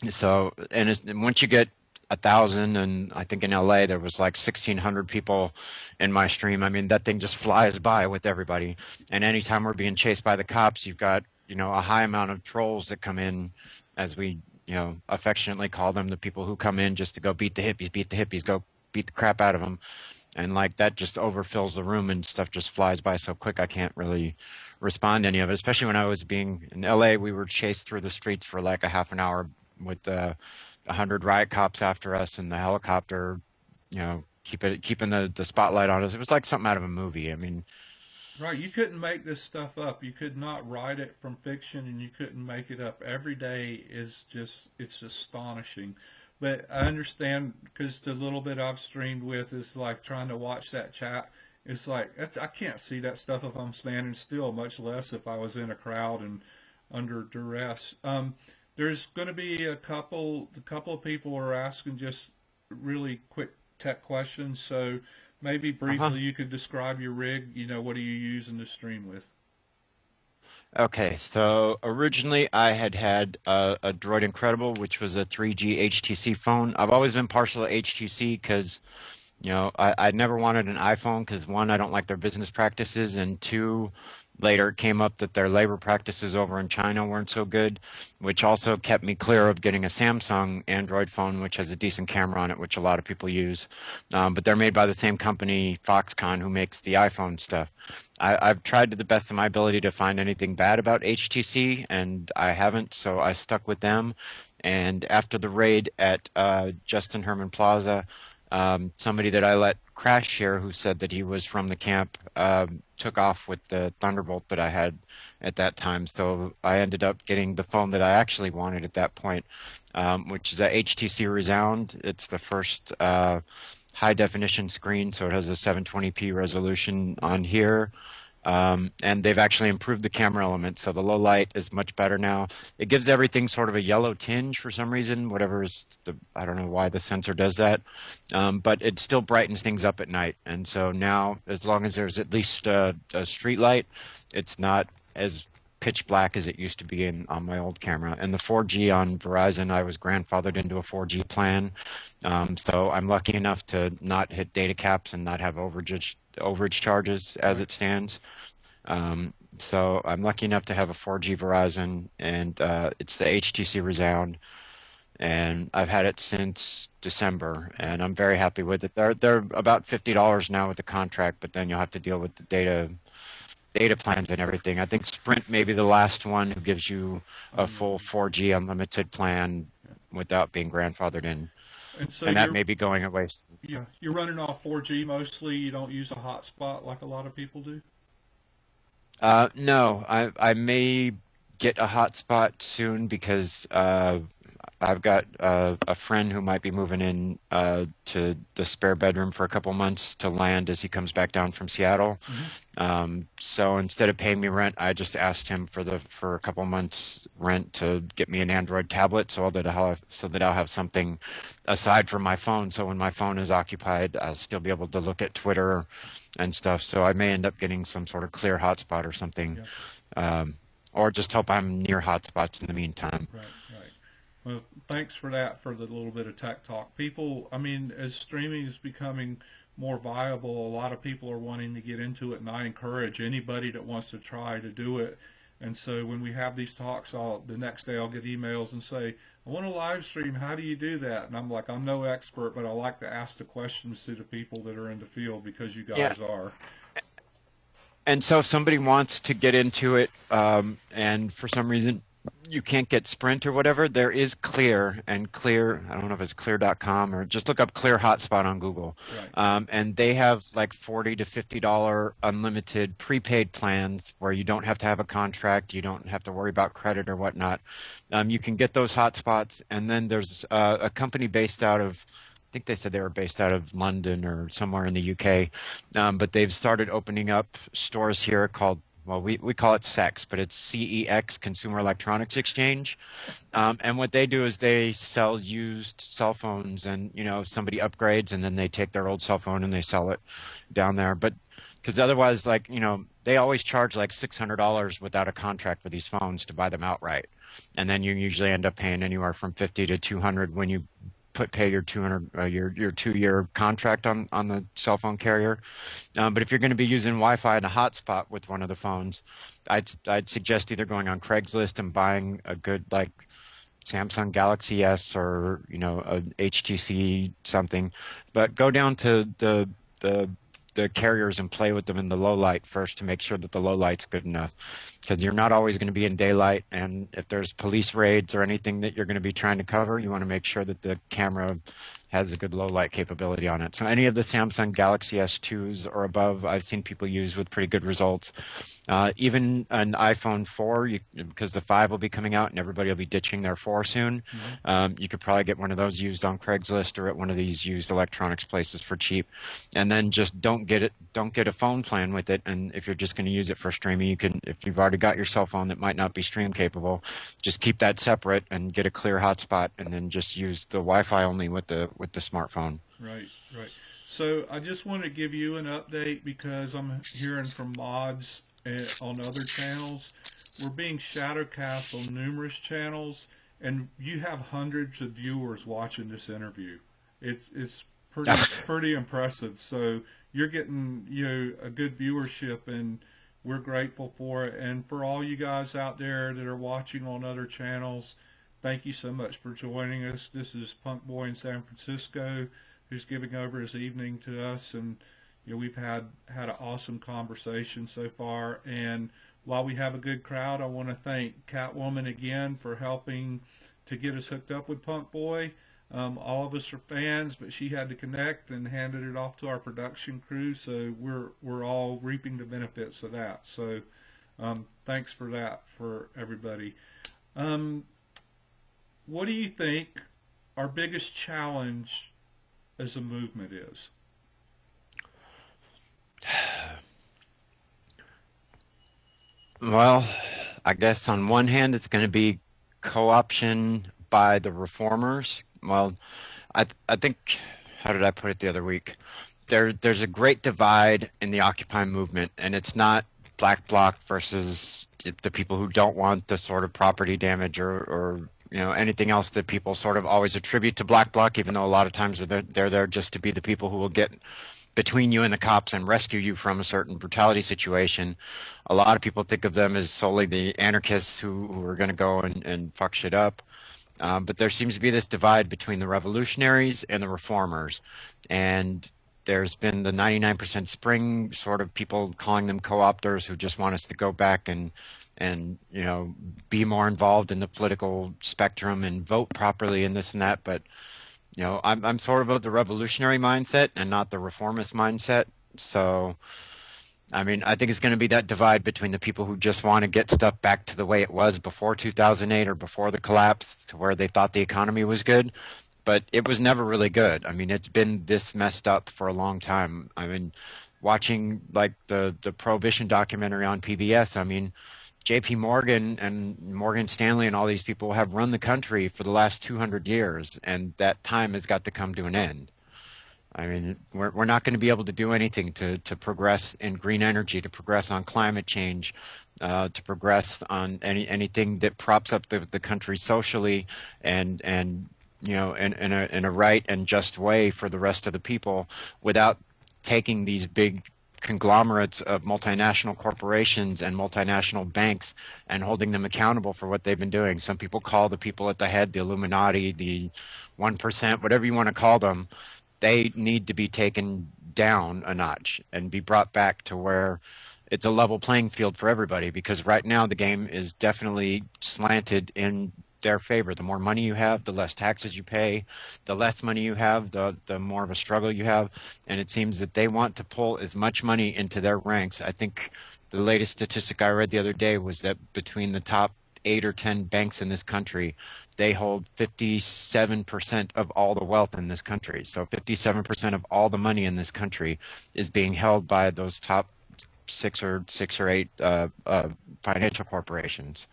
so, and once you get 1,000, and I think in LA there was like 1,600 people in my stream. I mean, that thing just flies by with everybody. And anytime we're being chased by the cops, you've got, a high amount of trolls that come in, as we, affectionately call them, the people who come in just to go beat the hippies, go beat the crap out of them. And like that just overfills the room and stuff just flies by so quick I can't really respond to any of it. Especially when I was being in LA, we were chased through the streets for like a half an hour with 100 riot cops after us and the helicopter, keeping the spotlight on us. It was like something out of a movie. I mean, Right, you couldn't make this stuff up. You could not write it from fiction, and you couldn't make it up. Every day is it's astonishing. But I understand because the little bit I've streamed with is like trying to watch that chat. It's like I can't see that stuff if I'm standing still, much less if I was in a crowd and under duress. There's going to be a couple of people are asking just really quick tech questions. So maybe Uh-huh. briefly you could describe your rig. What are you using to stream with? Okay, so originally I had a Droid Incredible, which was a 3G HTC phone. I've always been partial to HTC because, I never wanted an iPhone because one, I don't like their business practices, and two, later it came up that their labor practices over in China weren't so good, which also kept me clear of getting a Samsung Android phone, which has a decent camera on it, which a lot of people use. But they're made by the same company, Foxconn, who makes the iPhone stuff. I've tried to the best of my ability to find anything bad about HTC, and I haven't, so I stuck with them. And after the raid at Justin Herman Plaza, somebody that I let crash here, who said that he was from the camp, took off with the Thunderbolt that I had at that time. So I ended up getting the phone that I actually wanted at that point, which is a HTC Resound. It's the first high definition screen, so it has a 720p resolution on here. And they've actually improved the camera element, so the low light is much better now. It gives everything sort of a yellow tinge for some reason, whatever is I don't know why the sensor does that, but it still brightens things up at night. And so now, as long as there's at least a street light, it's not as pitch black as it used to be on my old camera. And the 4G on Verizon, I was grandfathered into a 4G plan, so I'm lucky enough to not hit data caps and not have overage charges as Right. it stands. So I'm lucky enough to have a 4G Verizon, and it's the HTC Resound, and I've had it since December, and I'm very happy with it. They're about $50 now with the contract, but then you'll have to deal with the data plans and everything. I think Sprint may be the last one who gives you a full Unlimited. 4G unlimited plan Yeah. without being grandfathered in, And so and that you're may be going away. yeah, you're running off 4G mostly. You don't use a hotspot like a lot of people do. No, I may get a hotspot soon because I've got a friend who might be moving in to the spare bedroom for a couple months to land as he comes back down from Seattle. Hmm. So instead of paying me rent, I just asked him for a couple months rent to get me an Android tablet so that I'll have something aside from my phone. So when my phone is occupied, I'll still be able to look at Twitter and stuff. So I may end up getting some sort of clear hotspot or something, Yeah. um, or just hope I'm near hotspots in the meantime. Right. Right. Well, thanks for that, for the little bit of tech talk. People, I mean, as streaming is becoming more viable, a lot of people are wanting to get into it, and I encourage anybody that wants to try to do it. And so when we have these talks, the next day I'll get emails and say, I want to live stream. How do you do that? And I'm like, I'm no expert, but I like to ask the questions to the people that are in the field because you Yeah, guys are. and so if somebody wants to get into it, and for some reason you can't get Sprint or whatever, there is Clear, and Clear, I don't know if it's clear.com or just look up Clear Hotspot on Google. Right. And they have like $40 to $50 unlimited prepaid plans where you don't have to have a contract, you don't have to worry about credit or whatnot. You can get those hotspots, and then there's a company based out of, I think they said they were based out of London or somewhere in the UK, but they've started opening up stores here called, well, we call it SEX, but it's CEX, Consumer Electronics Exchange. And what they do is they sell used cell phones, and somebody upgrades and then they take their old cell phone and they sell it down there. But because otherwise, like, they always charge like $600 without a contract for these phones to buy them outright, and then you usually end up paying anywhere from 50 to 200 when you pay your 200 your 2-year contract on the cell phone carrier. But if you're going to be using Wi-Fi and a hotspot with one of the phones, I'd suggest either going on Craigslist and buying a good like Samsung Galaxy S or a HTC something, but go down to the the carriers and play with them in the low light first to make sure that the low light's good enough, because you're not always going to be in daylight, and if there's police raids or anything that you're going to be trying to cover, you want to make sure that the camera has a good low light capability on it. So any of the Samsung Galaxy S2s or above, I've seen people use with pretty good results. Even an iPhone 4, because the 5 will be coming out and everybody will be ditching their 4 soon. You could probably get one of those used on Craigslist or at one of these used electronics places for cheap. And then just don't get a phone plan with it. And if you're just going to use it for streaming, you can, if you've already got your cell phone that might not be stream capable, just keep that separate and get a clear hotspot, and then just use the Wi-Fi only with the smartphone. Right, right. So I just want to give you an update because I'm hearing from mods on other channels. We're being shadowcast on numerous channels, and you have hundreds of viewers watching this interview. It's pretty impressive. So you're getting a good viewership, and we're grateful for it. And for all you guys out there that are watching on other channels, thank you so much for joining us. This is Punkboy in San Francisco, who's giving over his evening to us, and we've had an awesome conversation so far. And while we have a good crowd, I want to thank Catwoman again for helping to get us hooked up with Punkboy. All of us are fans, but she had to connect and handed it off to our production crew, so we're all reaping the benefits of that. So thanks for that for everybody. What do you think our biggest challenge as a movement is? Well, I guess on one hand, it's going to be co-option by the reformers. Well, I think, how did I put it the other week? There's a great divide in the Occupy movement, and it's not black bloc versus the people who don't want the sort of property damage or anything else that people sort of always attribute to black bloc, even though a lot of times they're there just to be the people who will get between you and the cops and rescue you from a certain brutality situation. A lot of people think of them as solely the anarchists who are going to go and fuck shit up. But there seems to be this divide between the revolutionaries and the reformers. And there's been the 99% Spring sort of people calling them co-opters who just want us to go back and be more involved in the political spectrum and vote properly and this and that. But I'm sort of the revolutionary mindset and not the reformist mindset. So, I mean, I think it's going to be that divide between the people who just want to get stuff back to the way it was before 2008 or before the collapse, to where they thought the economy was good, but it was never really good. I mean, it's been this messed up for a long time. I mean, watching like the Prohibition documentary on PBS, I mean, J.P. Morgan and Morgan Stanley and all these people have run the country for the last 200 years, and that time has got to come to an end. I mean, we're not going to be able to do anything to progress in green energy, to progress on climate change, to progress on anything that props up the country socially and in a right and just way for the rest of the people, without taking these big conglomerates of multinational corporations and multinational banks and holding them accountable for what they've been doing. Some people call the people at the head the Illuminati, the 1%, whatever you want to call them. They need to be taken down a notch and be brought back to where it's a level playing field for everybody, because right now the game is definitely slanted in their favor. The more money you have, the less taxes you pay. The less money you have, the more of a struggle you have. And it seems that they want to pull as much money into their ranks. I think the latest statistic I read the other day was that between the top 8 or 10 banks in this country, they hold 57% of all the wealth in this country. So 57% of all the money in this country is being held by those top six or eight financial corporations.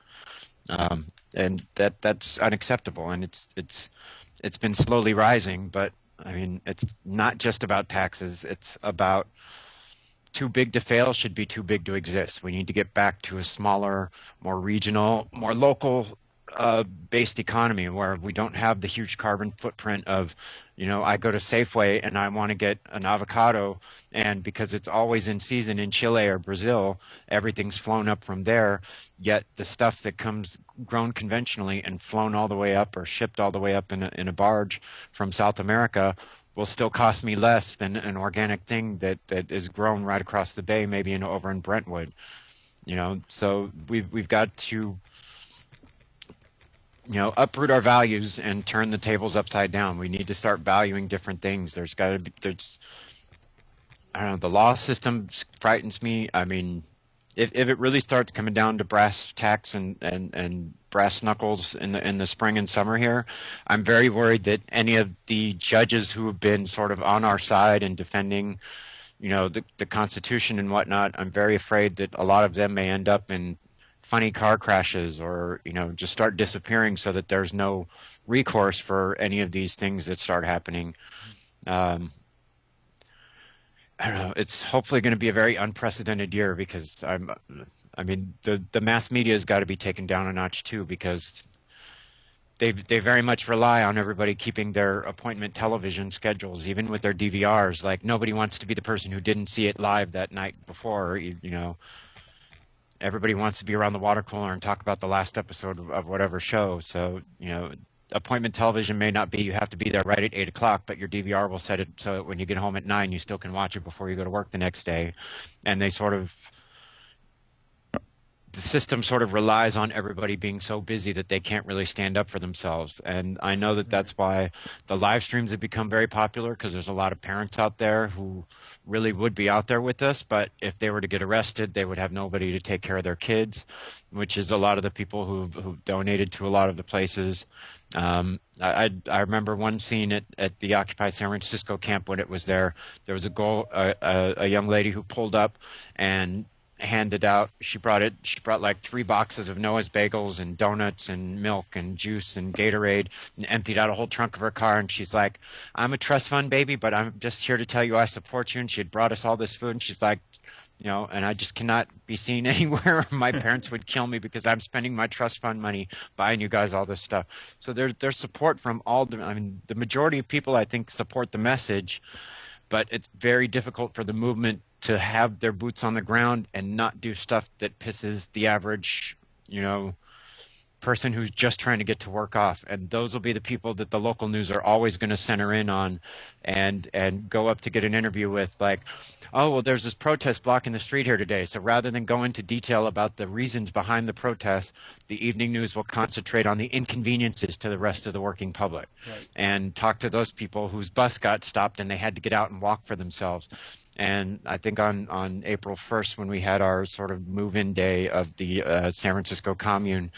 And that's unacceptable, and it's been slowly rising. But I mean, it's not just about taxes. It's about too big to fail should be too big to exist. We need to get back to a smaller, more regional, more local based economy where we don't have the huge carbon footprint of, I go to Safeway and I want to get an avocado, and because it's always in season in Chile or Brazil, everything's flown up from there. Yet the stuff that comes grown conventionally and flown all the way up or shipped all the way up in a barge from South America will still cost me less than an organic thing that is grown right across the bay, maybe over in Brentwood. So we've got to uproot our values and turn the tables upside down. We need to start valuing different things. I don't know, the law system frightens me. I mean, if it really starts coming down to brass tacks and brass knuckles in the spring and summer here, I'm very worried that any of the judges who have been sort of on our side and defending, the Constitution and whatnot, I'm very afraid that a lot of them may end up in funny car crashes or, just start disappearing so that there's no recourse for any of these things that start happening. Um, I don't know. It's hopefully going to be a very unprecedented year because I mean, the mass media has got to be taken down a notch too because they very much rely on everybody keeping their appointment television schedules, even with their DVRs. Like nobody wants to be the person who didn't see it live that night before. Everybody wants to be around the water cooler and talk about the last episode of whatever show. So, appointment television may not be you have to be there right at 8 o'clock, but your DVR will set it so that when you get home at 9, you still can watch it before you go to work the next day. And the system sort of relies on everybody being so busy that they can't really stand up for themselves. And I know that that's why the live streams have become very popular because there's a lot of parents out there who really would be out there with us, but if they were to get arrested, they would have nobody to take care of their kids, which is a lot of the people who've donated to a lot of the places. I remember one scene at the Occupy San Francisco camp when it was there. There was a young lady who pulled up and handed out, she brought like 3 boxes of Noah's bagels and donuts and milk and juice and Gatorade and emptied out a whole trunk of her car, and she's like, I'm a trust fund baby, but I'm just here to tell you I support you. And she had brought us all this food, and she's like, and I just cannot be seen anywhere. My parents would kill me because I'm spending my trust fund money buying you guys all this stuff. So there's support from the majority of people I think support the message, but it's very difficult for the movement to have their boots on the ground and not do stuff that pisses the average, person who's just trying to get to work off. And those will be the people that the local news are always going to center in on and go up to get an interview with, like, oh, well, there's this protest blocking the street here today. So rather than go into detail about the reasons behind the protest, the evening news will concentrate on the inconveniences to the rest of the working public, right, and talk to those people whose bus got stopped and they had to get out and walk for themselves. And I think on April 1st, when we had our sort of move-in day of the San Francisco commune,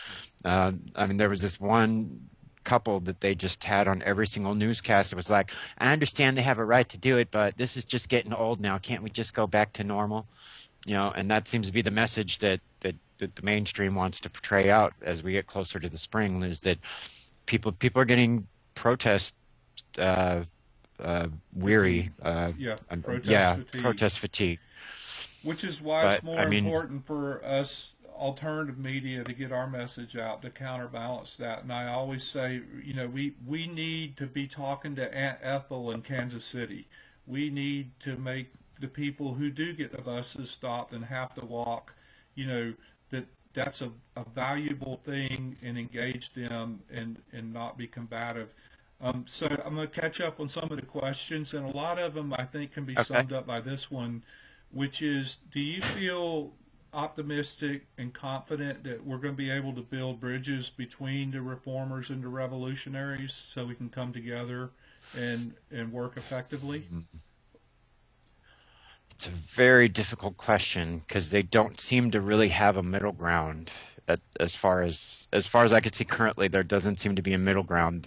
there was this one couple that they just had on every single newscast. It was like, I understand they have a right to do it, but this is just getting old now. Can't we just go back to normal? And that seems to be the message that the mainstream wants to portray out as we get closer to the spring, is that people are getting protest weary. Protest fatigue. Which is why it's more important for us alternative media to get our message out to counterbalance that. And I always say, we need to be talking to Aunt Ethel in Kansas City. We need to make the people who do get the buses stopped and have to walk, that's a valuable thing, and engage them and not be combative. So I'm going to catch up on some of the questions, and a lot of them I think can be summed up by this one, which is, do you feel optimistic and confident that we're going to be able to build bridges between the reformers and the revolutionaries so we can come together and work effectively? It's a very difficult question because they don't seem to really have a middle ground. As far as I could see currently, there doesn't seem to be a middle ground.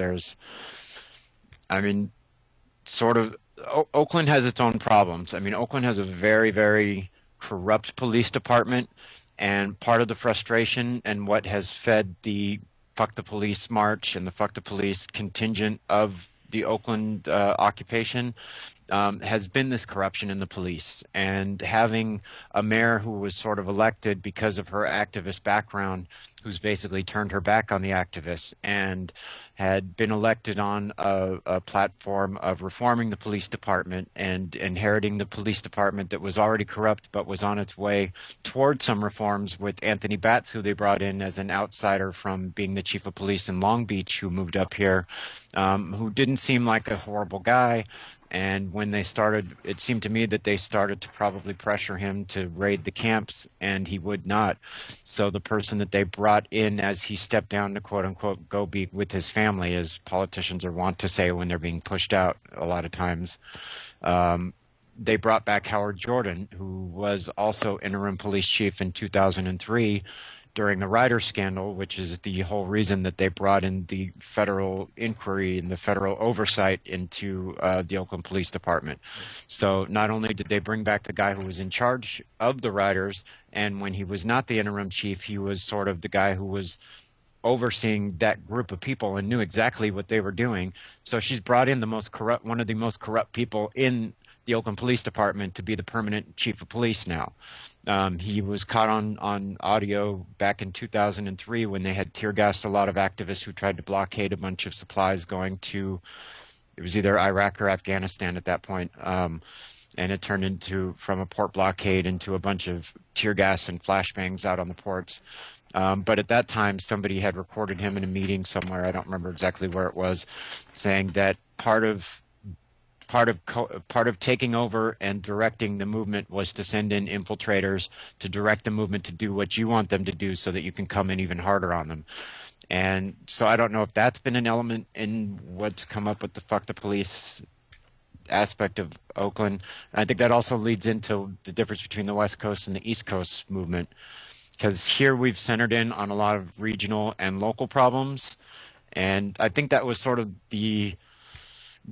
Oakland has its own problems. Oakland has a very, very corrupt police department, and part of the frustration and what has fed the Fuck the Police march and the Fuck the Police contingent of the Oakland occupation has been this corruption in the police. And having a mayor who was sort of elected because of her activist background, who's basically turned her back on the activists and had been elected on a platform of reforming the police department and inheriting the police department that was already corrupt but was on its way towards some reforms, with Anthony Batts, who they brought in as an outsider from being the chief of police in Long Beach, who moved up here, who didn't seem like a horrible guy, And when they started, it seemed to me that they started to probably pressure him to raid the camps, and he would not. So the person that they brought in as he stepped down to quote unquote go be with his family, as politicians are wont to say when they're being pushed out a lot of times, um, they brought back Howard Jordan, who was also interim police chief in 2003 during the Ryder scandal, which is the whole reason that they brought in the federal inquiry and the federal oversight into the Oakland Police Department. So not only did they bring back the guy who was in charge of the Ryders, and when he was not the interim chief, he was sort of the guy who was overseeing that group of people and knew exactly what they were doing. So she's brought in one of the most corrupt people in the Oakland Police Department to be the permanent chief of police now. He was caught on audio back in 2003 when they had tear gassed a lot of activists who tried to blockade a bunch of supplies going to, it was either Iraq or Afghanistan at that point. And it turned into, from a port blockade into a bunch of tear gas and flashbangs out on the ports. But at that time, somebody had recorded him in a meeting somewhere, I don't remember exactly where it was, saying that part of taking over and directing the movement was to send in infiltrators to direct the movement to do what you want them to do so that you can come in even harder on them. And so I don't know if that's been an element in what's come up with the fuck the police aspect of Oakland. And I think that also leads into the difference between the West Coast and the East Coast movement, because here we've centered in on a lot of regional and local problems. And I think that was sort of the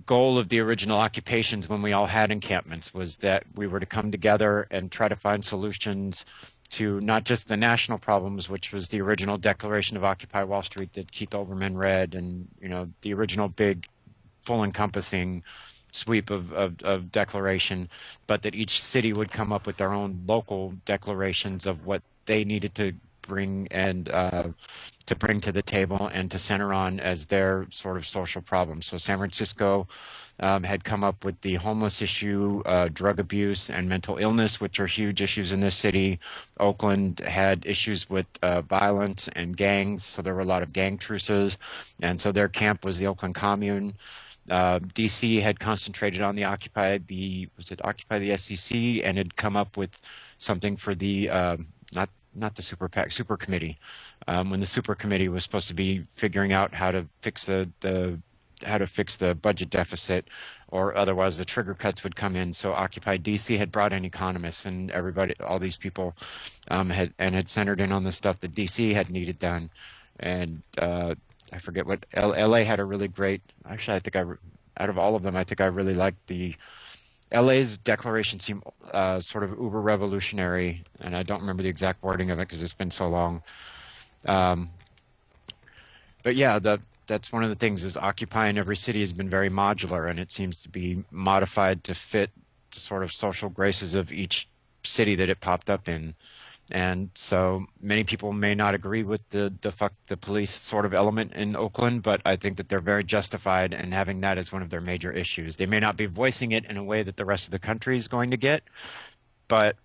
goal of the original occupations when we all had encampments, was that we were to come together and try to find solutions to not just the national problems, which was the original Declaration of Occupy Wall Street that Keith Olbermann read, and the original big full encompassing sweep of declaration, but that each city would come up with their own local declarations of what they needed to bring to the table and to center on as their sort of social problems. So San Francisco had come up with the homeless issue, drug abuse, and mental illness, which are huge issues in this city. Oakland had issues with violence and gangs, so there were a lot of gang truces, and so their camp was the Oakland Commune. DC had concentrated on the Occupy the SEC, and had come up with something for the not the super PAC, super committee, when the super committee was supposed to be figuring out how to fix the budget deficit, or otherwise the trigger cuts would come in. So Occupy DC had brought in economists, and all these people had centered in on the stuff that DC had needed done. And I forget what LA had a really great. Actually, I think out of all of them, I think I really liked the LA's declaration. Seemed sort of uber revolutionary, and I don't remember the exact wording of it because it's been so long. But yeah, that's one of the things, is Occupy in every city has been very modular, and it seems to be modified to fit the sort of social graces of each city that it popped up in. And so many people may not agree with the fuck the police sort of element in Oakland, but I think that they're very justified in having that as one of their major issues. They may not be voicing it in a way that the rest of the country is going to get, but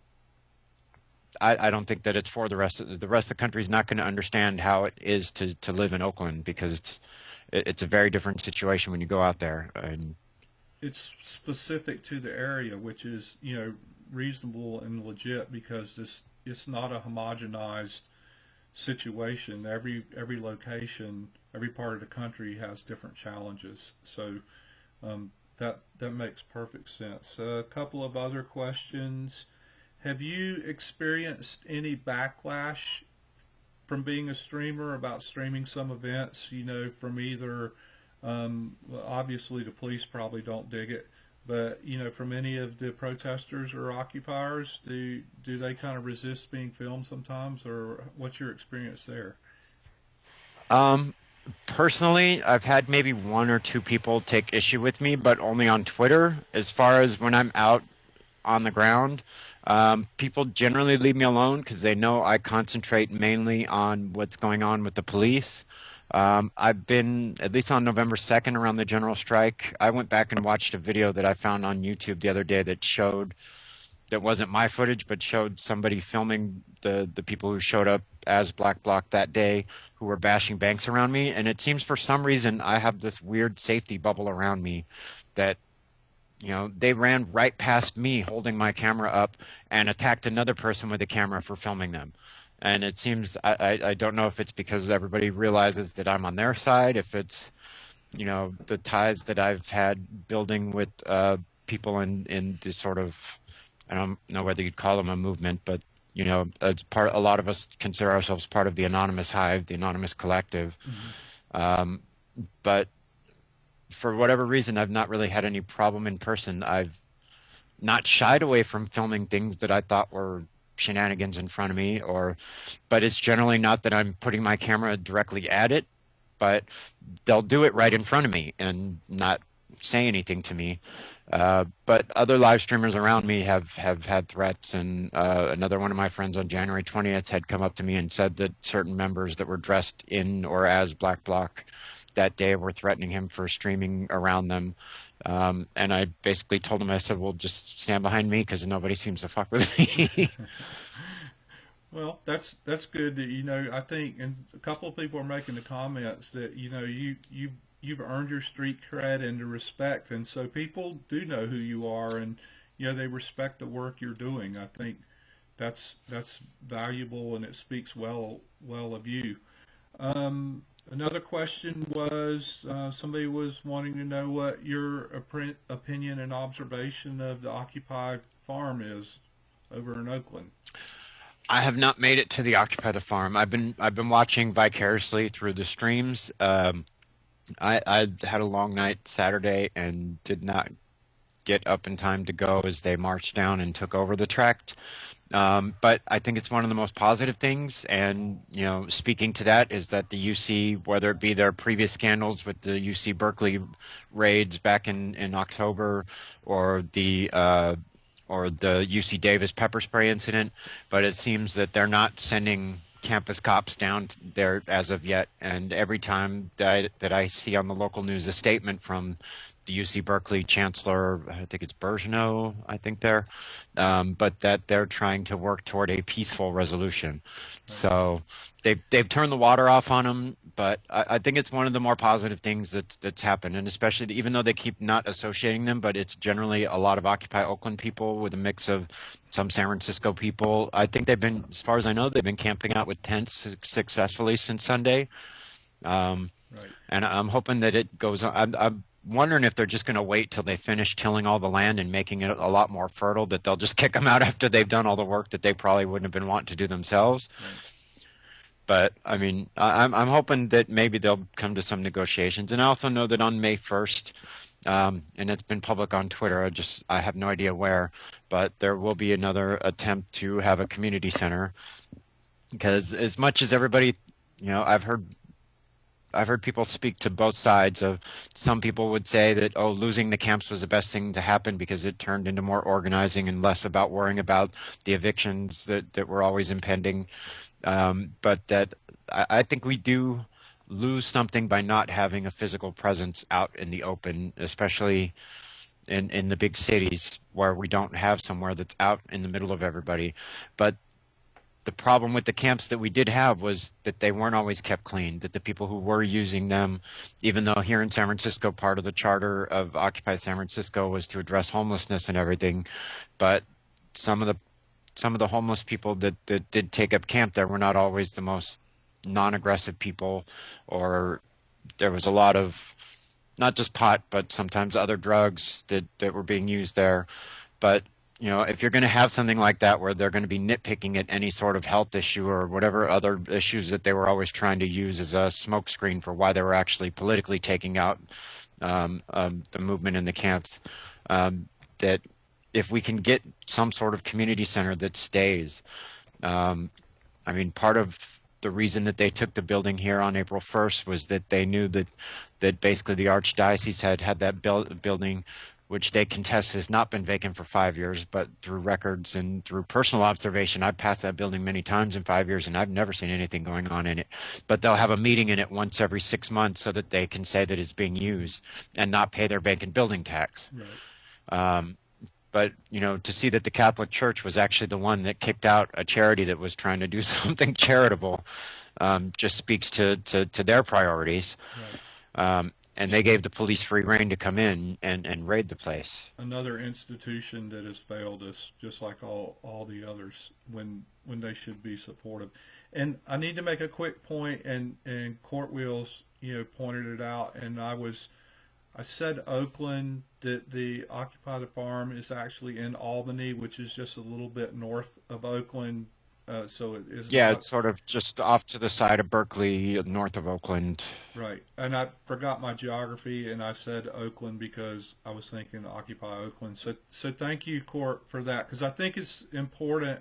I don't think that it's for the rest of the country is not going to understand how it is to live in Oakland, because it's a very different situation when you go out there. And it's specific to the area, which is reasonable and legit, because it's not a homogenized situation. Every location, every part of the country has different challenges. So that makes perfect sense. A couple of other questions. Have you experienced any backlash from being a streamer about streaming some events? From either obviously the police probably don't dig it, but from any of the protesters or occupiers, do they kind of resist being filmed sometimes, or what's your experience there? Personally, I've had maybe one or two people take issue with me, but only on Twitter. As far as when I'm out on the ground, people generally leave me alone because they know I concentrate mainly on what's going on with the police. I've been, at least on November 2nd, around the general strike, I went back and watched a video that I found on YouTube the other day that wasn't my footage, but showed somebody filming the people who showed up as Black Bloc that day, who were bashing banks around me. And it seems for some reason I have this weird safety bubble around me that they ran right past me holding my camera up and attacked another person with a camera for filming them. And it seems, I don't know if it's because everybody realizes that I'm on their side, if it's, the ties that I've had building with people in this sort of, I don't know whether you'd call them a movement, but, it's a lot of us consider ourselves part of the anonymous hive, the anonymous collective. But for whatever reason, I've not really had any problem in person. I've not shied away from filming things that I thought were shenanigans in front of me, but it's generally not that I'm putting my camera directly at it, but they'll do it right in front of me and not say anything to me. But other live streamers around me have had threats, and another one of my friends on January 20th had come up to me and said that certain members that were dressed in or as Black Bloc that day were threatening him for streaming around them. And I basically told him, I said, well, just stand behind me because nobody seems to fuck with me. Well, that's good that I think, and a couple of people are making the comments that you've earned your street cred and the respect, and so people do know who you are, and they respect the work you're doing. I think that's valuable, and it speaks well of you. Another question was somebody was wanting to know what your opinion and observation of the occupied farm is over in Oakland. I have not made it to the Occupy the Farm. I've been watching vicariously through the streams. I had a long night Saturday and did not get up in time to go as they marched down and took over the tract. But I think it's one of the most positive things. And, speaking to that is that the UC, whether it be their previous scandals with the UC Berkeley raids back in October or the UC Davis pepper spray incident, but it seems that they're not sending campus cops down there as of yet. And every time that I see on the local news a statement from the UC Berkeley chancellor, I think it's Bergeneau, but that they're trying to work toward a peaceful resolution. So they've turned the water off on them, but I think it's one of the more positive things that's happened, and especially even though they keep not associating them, but it's generally a lot of Occupy Oakland people with a mix of some San Francisco people. I think they've been, as far as I know, they've been camping out with tents successfully since Sunday. And I'm hoping that it goes on. I'm wondering if they're just going to wait till they finish tilling all the land and making it a lot more fertile, that they'll just kick them out after they've done all the work that they probably wouldn't have been wanting to do themselves. But I mean, I'm hoping that maybe they'll come to some negotiations. And I also know that on May 1st, and it's been public on Twitter, I have no idea where, but there will be another attempt to have a community center, because as much as everybody, I've heard people speak to both sides of, some people would say that, losing the camps was the best thing to happen because it turned into more organizing and less about worrying about the evictions that were always impending. But that I think we do lose something by not having a physical presence out in the open, especially in the big cities where we don't have somewhere that's out in the middle of everybody. But the problem with the camps that we did have was that they weren't always kept clean, that the people who were using them, even though here in San Francisco, part of the charter of Occupy San Francisco was to address homelessness and everything, but some of the homeless people that did take up camp there were not always the most non-aggressive people, or there was a lot of not just pot, but sometimes other drugs that were being used there. But if you're going to have something like that where they're going to be nitpicking at any sort of health issue or whatever other issues that they were always trying to use as a smokescreen for why they were actually politically taking out the movement in the camps, that if we can get some sort of community center that stays, I mean, part of the reason that they took the building here on April 1st was that they knew that basically the Archdiocese had that building, which they contest has not been vacant for 5 years, but through records and through personal observation, I've passed that building many times in 5 years, and I've never seen anything going on in it. But they'll have a meeting in it once every 6 months so that they can say that it's being used and not pay their vacant building tax. Right. But, to see that the Catholic Church was actually the one that kicked out a charity that was trying to do something charitable just speaks to their priorities. Right. and they gave the police free rein to come in and raid the place. Another institution that has failed us, just like all the others, when they should be supportive. And I need to make a quick point, and Court Wheels, pointed it out, and I said Oakland, that the Occupy the Farm is actually in Albany, which is just a little bit north of Oakland. So it is Yeah, not it's sort of just off to the side of Berkeley, north of Oakland. right. And I forgot my geography, and I said Oakland because I was thinking Occupy Oakland. So thank you, Court, for that, because I think it's important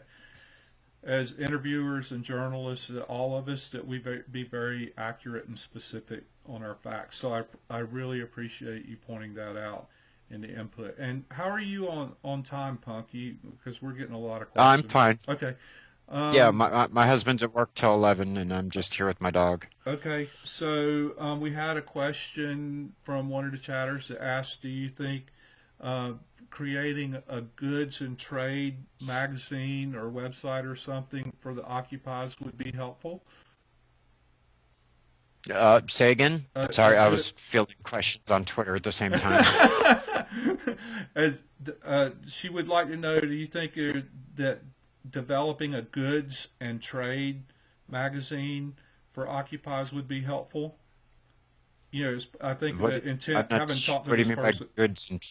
as interviewers and journalists, that all of us, that we be very accurate and specific on our facts. So I really appreciate you pointing that out in the input. And how are you on time, Punk? Because we're getting a lot of I'm questions. fine. Okay. Yeah, Um, my husband's at work till 11, and I'm just here with my dog. okay. So we had a question from one of the chatters that asked, do you think uh, creating a goods and trade magazine or website or something for the occupies would be helpful? Say again? A Sorry, I good was fielding questions on Twitter at the same time. as she would like to know, do you think that developing a goods and trade magazine for occupies would be helpful? I think What that I'm intent, not. having talked to What do you this mean by person, goods and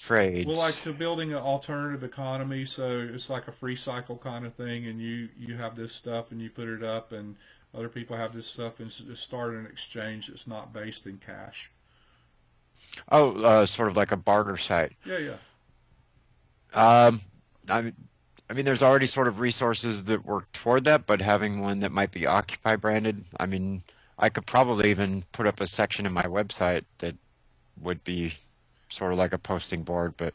well, like trades? to building an alternative economy, so it's like a free cycle kind of thing, and you have this stuff and you put it up, and other people have this stuff, and just start an exchange that's not based in cash. Oh, sort of like a barter site. Yeah, yeah. Um, I mean, there's already sort of resources that work toward that, but having one that might be Occupy branded, I mean, I could probably even put up a section in my website that would be sort of like a posting board, but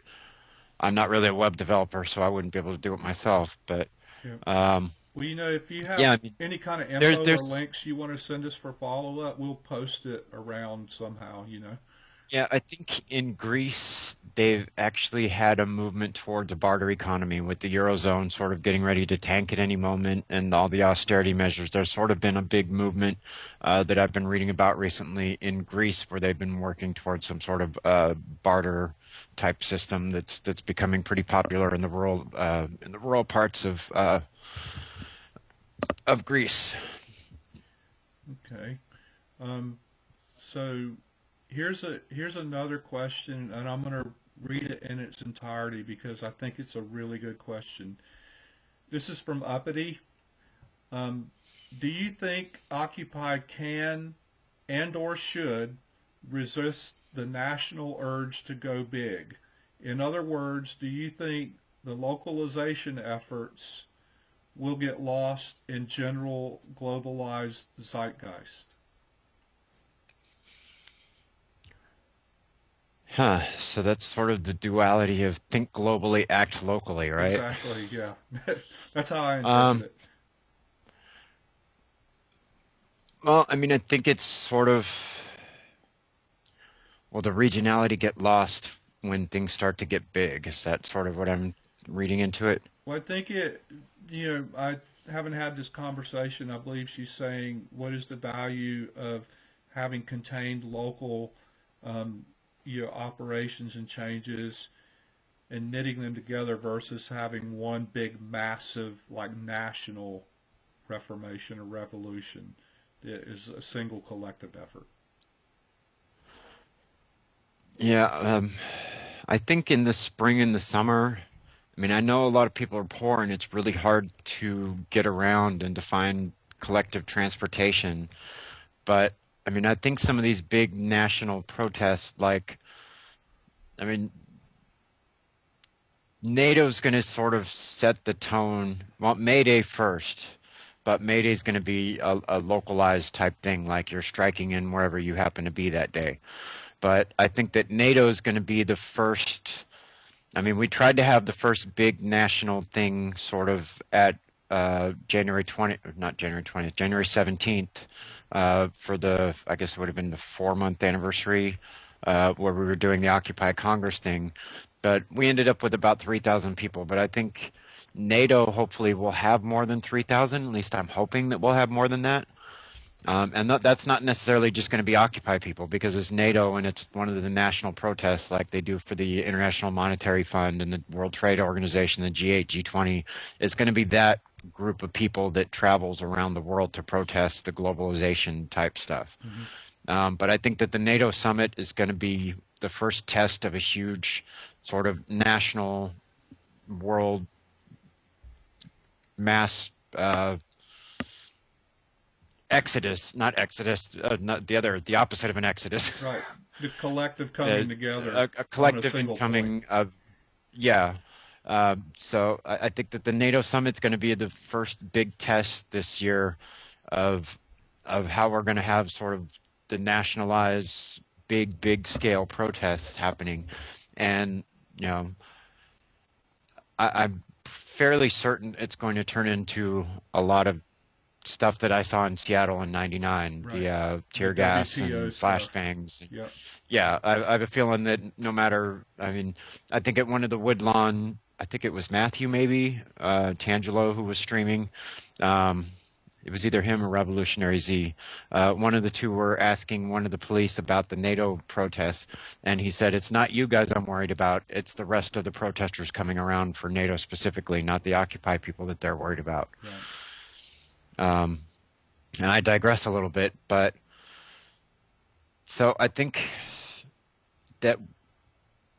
I'm not really a web developer, so I wouldn't be able to do it myself. But Yeah. um, Well, if you yeah, have I mean, any kind of there's info or there's links you want to send us for follow up, we'll post it around somehow. yeah, I think in Greece they've actually had a movement towards a barter economy with the Eurozone sort of getting ready to tank at any moment and all the austerity measures. There's sort of been a big movement that I've been reading about recently in Greece where they've been working towards some sort of barter type system that's becoming pretty popular in the rural parts of Greece. Okay. Um, so here's another question, and I'm going to read it in its entirety because I think it's a really good question. This is from Uppity. Um, do you think Occupy can and or should resist the national urge to go big? In other words, do you think the localization efforts will get lost in general globalized zeitgeist? Huh. So that's sort of the duality of think globally, act locally, right? Exactly, yeah. That's how I interpret Um, it. well, I mean, I think it's sort of, well, the regionality get lost when things start to get big. Is that sort of what I'm reading into it? Well, I think I haven't had this conversation. I believe she's saying, what is the value of having contained local, um, operations and changes and knitting them together versus having one big, massive, like national reformation or revolution that is a single collective effort. Yeah, I think in the spring and the summer, I mean, I know a lot of people are poor and it's really hard to get around and to find collective transportation. But I mean, I think some of these big national protests, like, I mean, NATO's going to sort of set the tone. Well, May Day first, but May Day is going to be a localized type thing, like you're striking in wherever you happen to be that day. But I think that NATO is going to be the first. I mean, we tried to have the first big national thing sort of at January 20th, not January 20th, January 17th, for I guess it would have been the 4-month anniversary, where we were doing the Occupy Congress thing. But we ended up with about 3,000 people. But I think NATO hopefully will have more than 3,000. At least I'm hoping that we'll have more than that. And that's not necessarily just going to be Occupy people, because it's NATO and it's one of the national protests like they do for the International Monetary Fund and the World Trade Organization, the G8, G20. It's going to be that group of people that travels around the world to protest the globalization type stuff. But I think that the NATO summit is going to be the first test of a huge sort of national world mass exodus, not not the opposite of an exodus. Right. The collective coming together. A collective incoming of, yeah. So I think that the NATO summit's going to be the first big test this year of how we're going to have sort of the nationalized big scale protests happening. And, you know, I'm fairly certain it's going to turn into a lot of stuff that I saw in Seattle in '99, Right. the tear gas and flashbangs. Yep. Yeah, I have a feeling that no matter, I mean, I think at one of the Woodlawn, I think it was Matthew maybe, Tangelo, who was streaming. It was either him or Revolutionary Z. One of the two were asking one of the police about the NATO protests, and he said, "It's not you guys I'm worried about. It's the rest of the protesters coming around for NATO specifically, not the Occupy people that they're worried about." Right. And I digress a little bit, but so I think that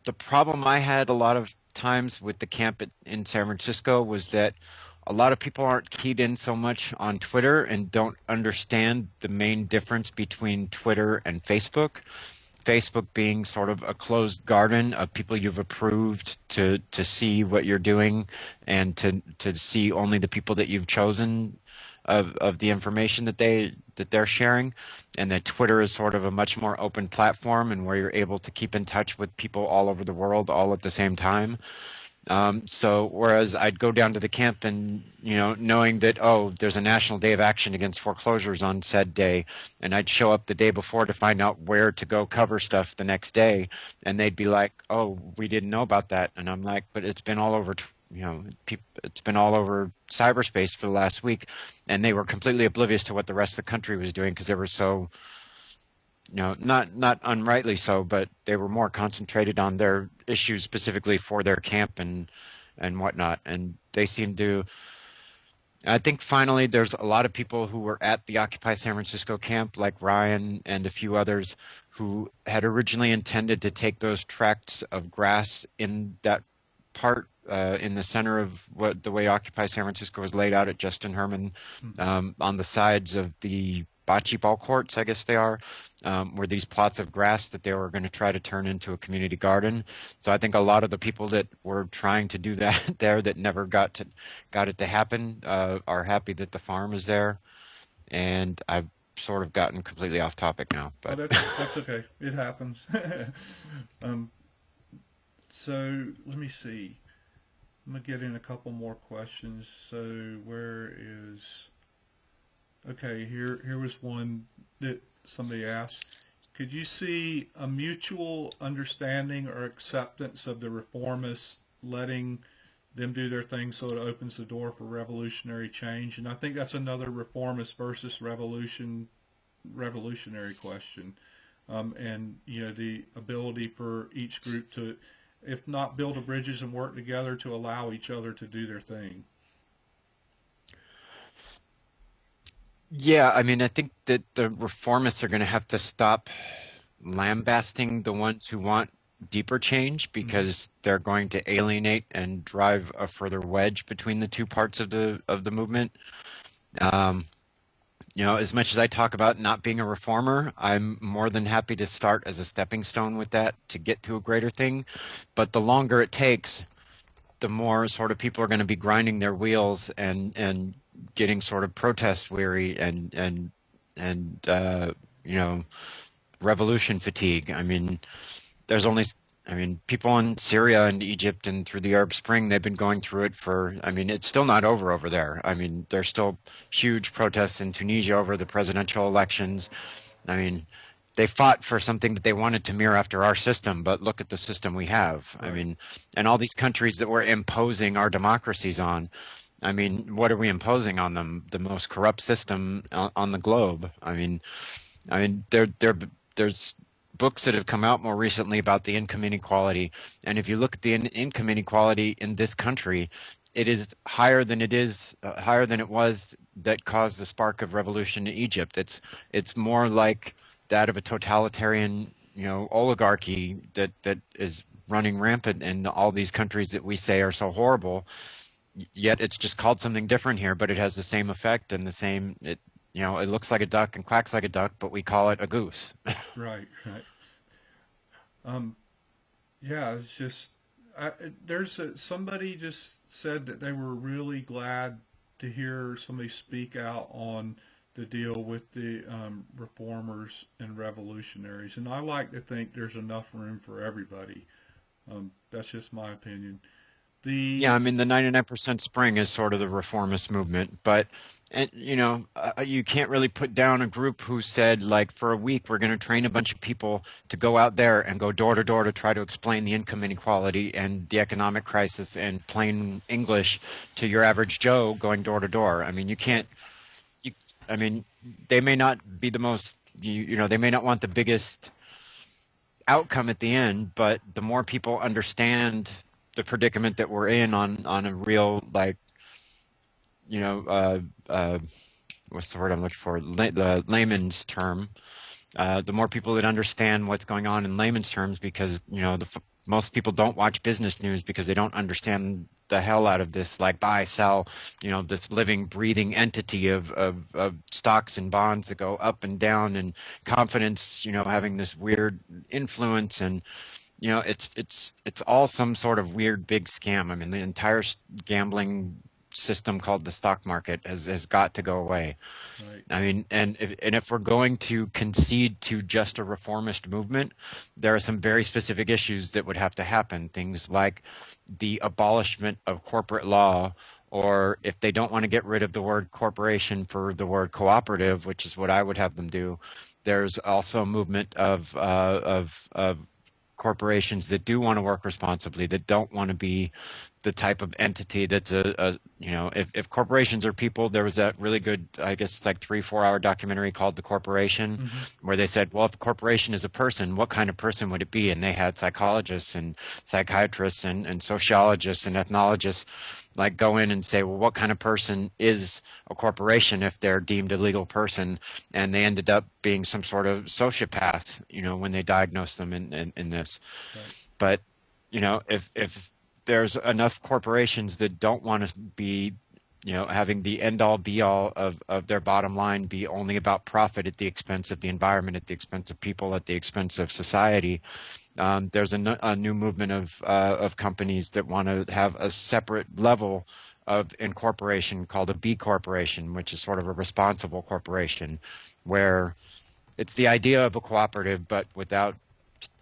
the problem I had a lot of times with the camp in San Francisco was that a lot of people aren't keyed in so much on Twitter and don't understand the main difference between Twitter and Facebook. Facebook being sort of a closed garden of people you've approved to see what you're doing and to see only the people that you've chosen of the information that they're sharing, and that Twitter is sort of a much more open platform and where you're able to keep in touch with people all over the world all at the same time. So whereas I'd go down to the camp and, you know, knowing that, oh, there's a national day of action against foreclosures on said day, and I'd show up the day before to find out where to go cover stuff the next day, and they'd be like, oh, we didn't know about that. And I'm like, but it's been all over, it's been all over cyberspace for the last week, and they were completely oblivious to what the rest of the country was doing because they were so, you know, not unrightly so, but they were more concentrated on their issues specifically for their camp and whatnot. And they seem to, I think finally there's a lot of people who were at the Occupy San Francisco camp, like Ryan and a few others, who had originally intended to take those tracts of grass in that part in the center of what the way Occupy San Francisco was laid out at Justin Herman, on the sides of the bocce ball courts, I guess they are, were these plots of grass that they were going to try to turn into a community garden. So I think a lot of the people that were trying to do that there that never got it to happen are happy that the farm is there. And I've sort of gotten completely off topic now, but that's okay. It happens. So let me see. I'm gonna get in a couple more questions. So where is? Okay, here was one that somebody asked. Could you see a mutual understanding or acceptance of the reformists letting them do their thing so it opens the door for revolutionary change? And I think that's another reformist versus revolutionary question. And you know, the ability for each group to, if not build bridges and work together, to allow each other to do their thing. Yeah, I mean, I think that the reformists are going to have to stop lambasting the ones who want deeper change, because they're going to alienate and drive a further wedge between the two parts of the movement. You know, as much as I talk about not being a reformer, I'm more than happy to start as a stepping stone with that to get to a greater thing. But the longer it takes, the more sort of people are going to be grinding their wheels and getting sort of protest weary and you know, revolution fatigue. I mean, people in Syria and Egypt and through the Arab Spring, they've been going through it for, I mean, it's still not over there. I mean, there's still huge protests in Tunisia over the presidential elections. I mean, they fought for something that they wanted to mirror after our system, but look at the system we have. Right. I mean, and all these countries that we're imposing our democracies on, I mean, what are we imposing on them? The most corrupt system on the globe. I mean, there's books that have come out more recently about the income inequality, and if you look at the income inequality in this country, it is higher than it was that caused the spark of revolution in Egypt. It's more like that of a totalitarian, oligarchy that is running rampant in all these countries that we say are so horrible. Yet it's just called something different here, but it has the same effect and the same. It looks like a duck and quacks like a duck, but we call it a goose. Right, right. Um, yeah, it's just somebody just said that they were really glad to hear somebody speak out on the deal with the reformers and revolutionaries, and I like to think there's enough room for everybody. That's just my opinion. Yeah, The I mean the 99% spring is sort of the reformist movement, but you can't really put down a group who said like for a week we're going to train a bunch of people to go out there and go door to door to try to explain the income inequality and the economic crisis in plain English to your average Joe going door to door. I mean, you can't you I mean, they may not be the most they may not want the biggest outcome at the end, but the more people understand the predicament that we're in on a real like you know what's the word I'm looking for, the layman's term, the more people that understand what's going on in layman's terms, because most people don't watch business news because they don't understand the hell out of this like buy sell, this living breathing entity of stocks and bonds that go up and down, and confidence having this weird influence. And it's all some sort of weird big scam. I mean, the entire gambling system called the stock market has got to go away. right, I mean, and if we're going to concede to just a reformist movement, there are some very specific issues that would have to happen. Things like the abolishment of corporate law, or if they don't want to get rid of the word corporation for the word cooperative, which is what I would have them do. There's also a movement of corporations that do want to work responsibly, that don't want to be the type of entity that's if corporations are people. There was that really good, I guess, like 3-4 hour documentary called The Corporation, hmm, where they said, well, if a corporation is a person, what kind of person would it be? And they had psychologists and psychiatrists and sociologists and ethnologists like go in and say, well, what kind of person is a corporation if they're deemed a legal person? And they ended up being some sort of sociopath, when they diagnosed them in this. right, But if there's enough corporations that don't want to be, having the end all be all of their bottom line be only about profit at the expense of the environment, at the expense of people, at the expense of society. There's a new movement of companies that want to have a separate level of incorporation called a B corporation, which is sort of a responsible corporation, where it's the idea of a cooperative, but without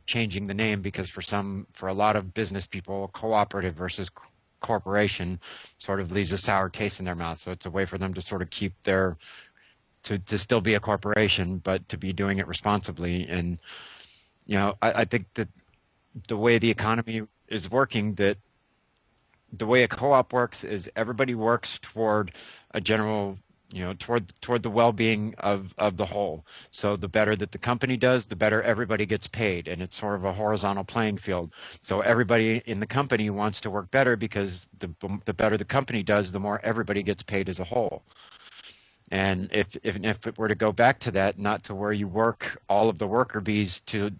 changing the name, because for a lot of business people, cooperative versus corporation sort of leaves a sour taste in their mouth. So it's a way for them to sort of keep to still be a corporation, but to be doing it responsibly. And I think that the way the economy is working, that the way a co-op works is everybody works toward a general, toward the well-being of the whole. So the better that the company does, the better everybody gets paid, and it's sort of a horizontal playing field. So everybody in the company wants to work better, because the better the company does, the more everybody gets paid as a whole. And if it were to go back to that, not to where you work all of the worker bees to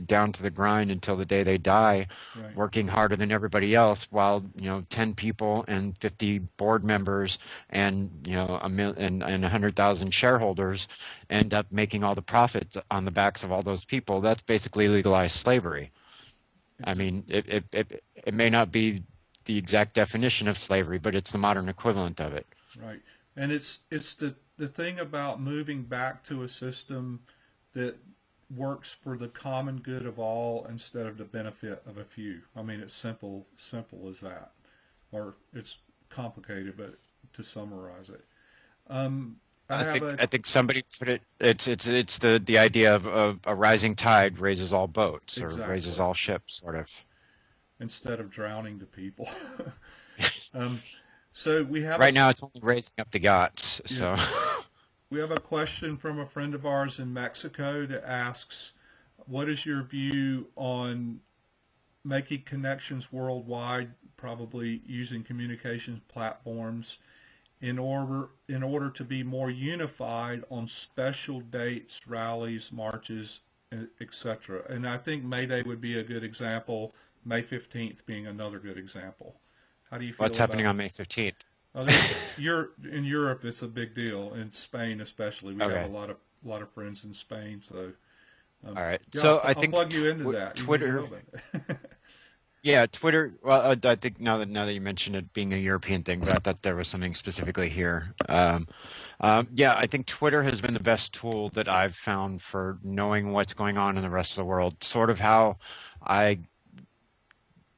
down to the grind until the day they die, right. working harder than everybody else, while 10 people and 50 board members and and 100,000 shareholders end up making all the profits on the backs of all those people. That's basically legalized slavery. I Ex- mean, it may not be the exact definition of slavery, but it's the modern equivalent of it. right. And it's the thing about moving back to a system that works for the common good of all instead of the benefit of a few. I mean, it's simple as that, or it's complicated, but to summarize it, um, I I have think a I think somebody put it. It's the idea of a rising tide raises all boats, or raises exactly all ships, sort of. instead of drowning the people. um, So we have Right now, it's only raising up the yachts. yeah, So, we have a question from a friend of ours in Mexico that asks, "What is your view on making connections worldwide, probably using communications platforms in order to be more unified on special dates, rallies, marches, etc." And I think May Day would be a good example. May 15th being another good example. How do you what's feel happening about? on May 15th? In Europe, it's a big deal. In Spain, especially, we have Okay. a lot of friends in Spain. So All right. yeah, So I I'll think plug you into that. You need to Twitter. know about it. Yeah, Twitter. Well, I think now that you mentioned it being a European thing, but I thought there was something specifically here. Yeah, I think Twitter has been the best tool that I've found for knowing what's going on in the rest of the world. I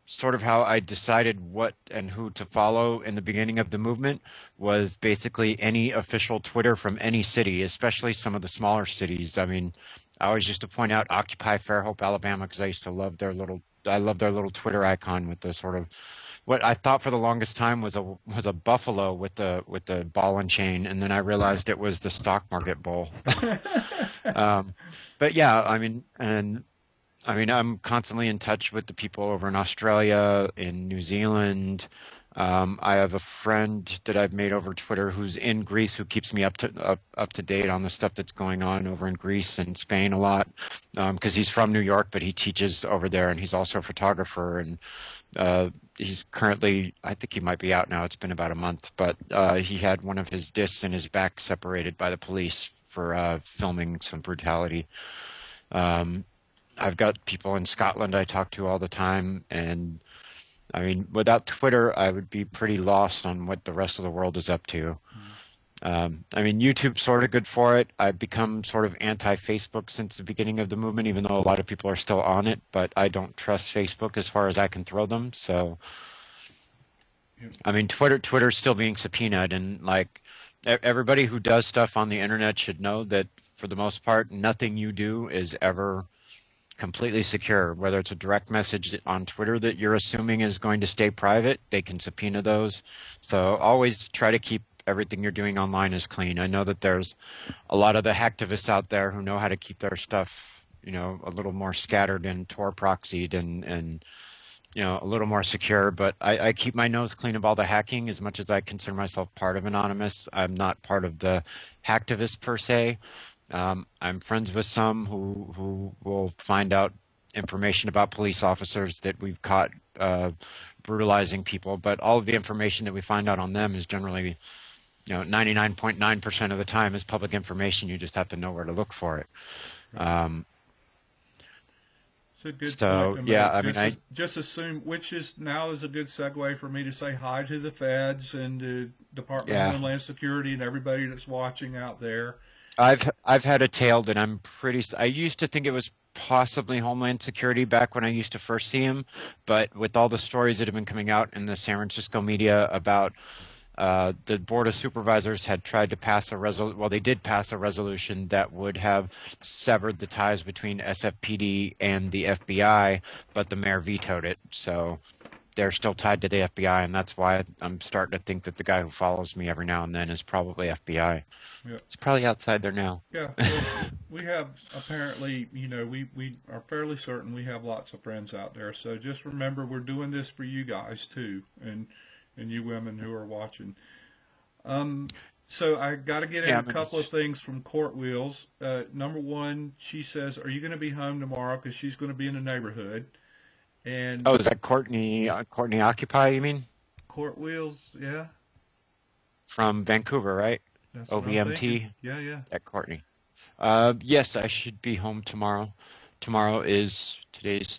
sort of how I decided what and who to follow in the beginning of the movement was basically any official Twitter from any city, especially some of the smaller cities. I mean, I always used to point out Occupy Fairhope, Alabama, because I used to love I love their little Twitter icon with the sort of what I thought for the longest time was a buffalo with the ball and chain, and then I realized it was the stock market bull. um, but yeah, I mean, I'm constantly in touch with the people over in Australia, in New Zealand. I have a friend that I've made over Twitter who's in Greece who keeps me up to date on the stuff that's going on over in Greece and Spain a lot, because he's from New York, but he teaches over there, and he's also a photographer. And he's currently, I think he might be out now. It's been about a month, but he had one of his discs in his back separated by the police for filming some brutality. Um, I've got people in Scotland I talk to all the time, and I mean, without Twitter, I would be pretty lost on what the rest of the world is up to. I mean, YouTube's sort of good for it. I've become sort of anti-Facebook since the beginning of the movement, even though a lot of people are still on it, but I don't trust Facebook as far as I can throw them. So, I mean, Twitter's still being subpoenaed, and like everybody who does stuff on the internet should know that for the most part, nothing you do is ever completely secure. Whether it's a direct message on Twitter that you're assuming is going to stay private, they can subpoena those. So always try to keep everything you're doing online as clean. I know that there's a lot of the hacktivists out there who know how to keep their stuff, a little more scattered and Tor proxied and a little more secure, but I keep my nose clean of all the hacking as much as I consider myself part of Anonymous. I'm not part of the hacktivists per se. I'm friends with some who will find out information about police officers that we've caught brutalizing people, but all of the information that we find out on them is generally, 99.9% of the time is public information. You just have to know where to look for it. Right. It's a good point So to yeah, make. I mean, Just assume, which is now is a good segue for me to say hi to the feds and the Department of yeah, Homeland Security and everybody that's watching out there. I've had a tale that I used to think it was possibly Homeland Security back when I used to first see him, but with all the stories that have been coming out in the San Francisco media about the Board of Supervisors had tried to pass they did pass a resolution that would have severed the ties between SFPD and the FBI, but the mayor vetoed it. So they're still tied to the FBI, and that's why I'm starting to think that the guy who follows me every now and then is probably FBI. Yeah. It's probably outside there now. Yeah. Well, we have apparently, we are fairly certain we have lots of friends out there. So just remember, we're doing this for you guys too, and you women who are watching. So I got to get in Yeah, a couple of things from Court Wheels. Number one, she says, "Are you going to be home tomorrow?" Because she's going to be in the neighborhood. And oh, is that Courtney Occupy, you mean? Court Wheels, yeah, From Vancouver, right? that's what I'm thinking. OVMT Yeah, yeah. at Courtney. Yes, I should be home tomorrow. Today's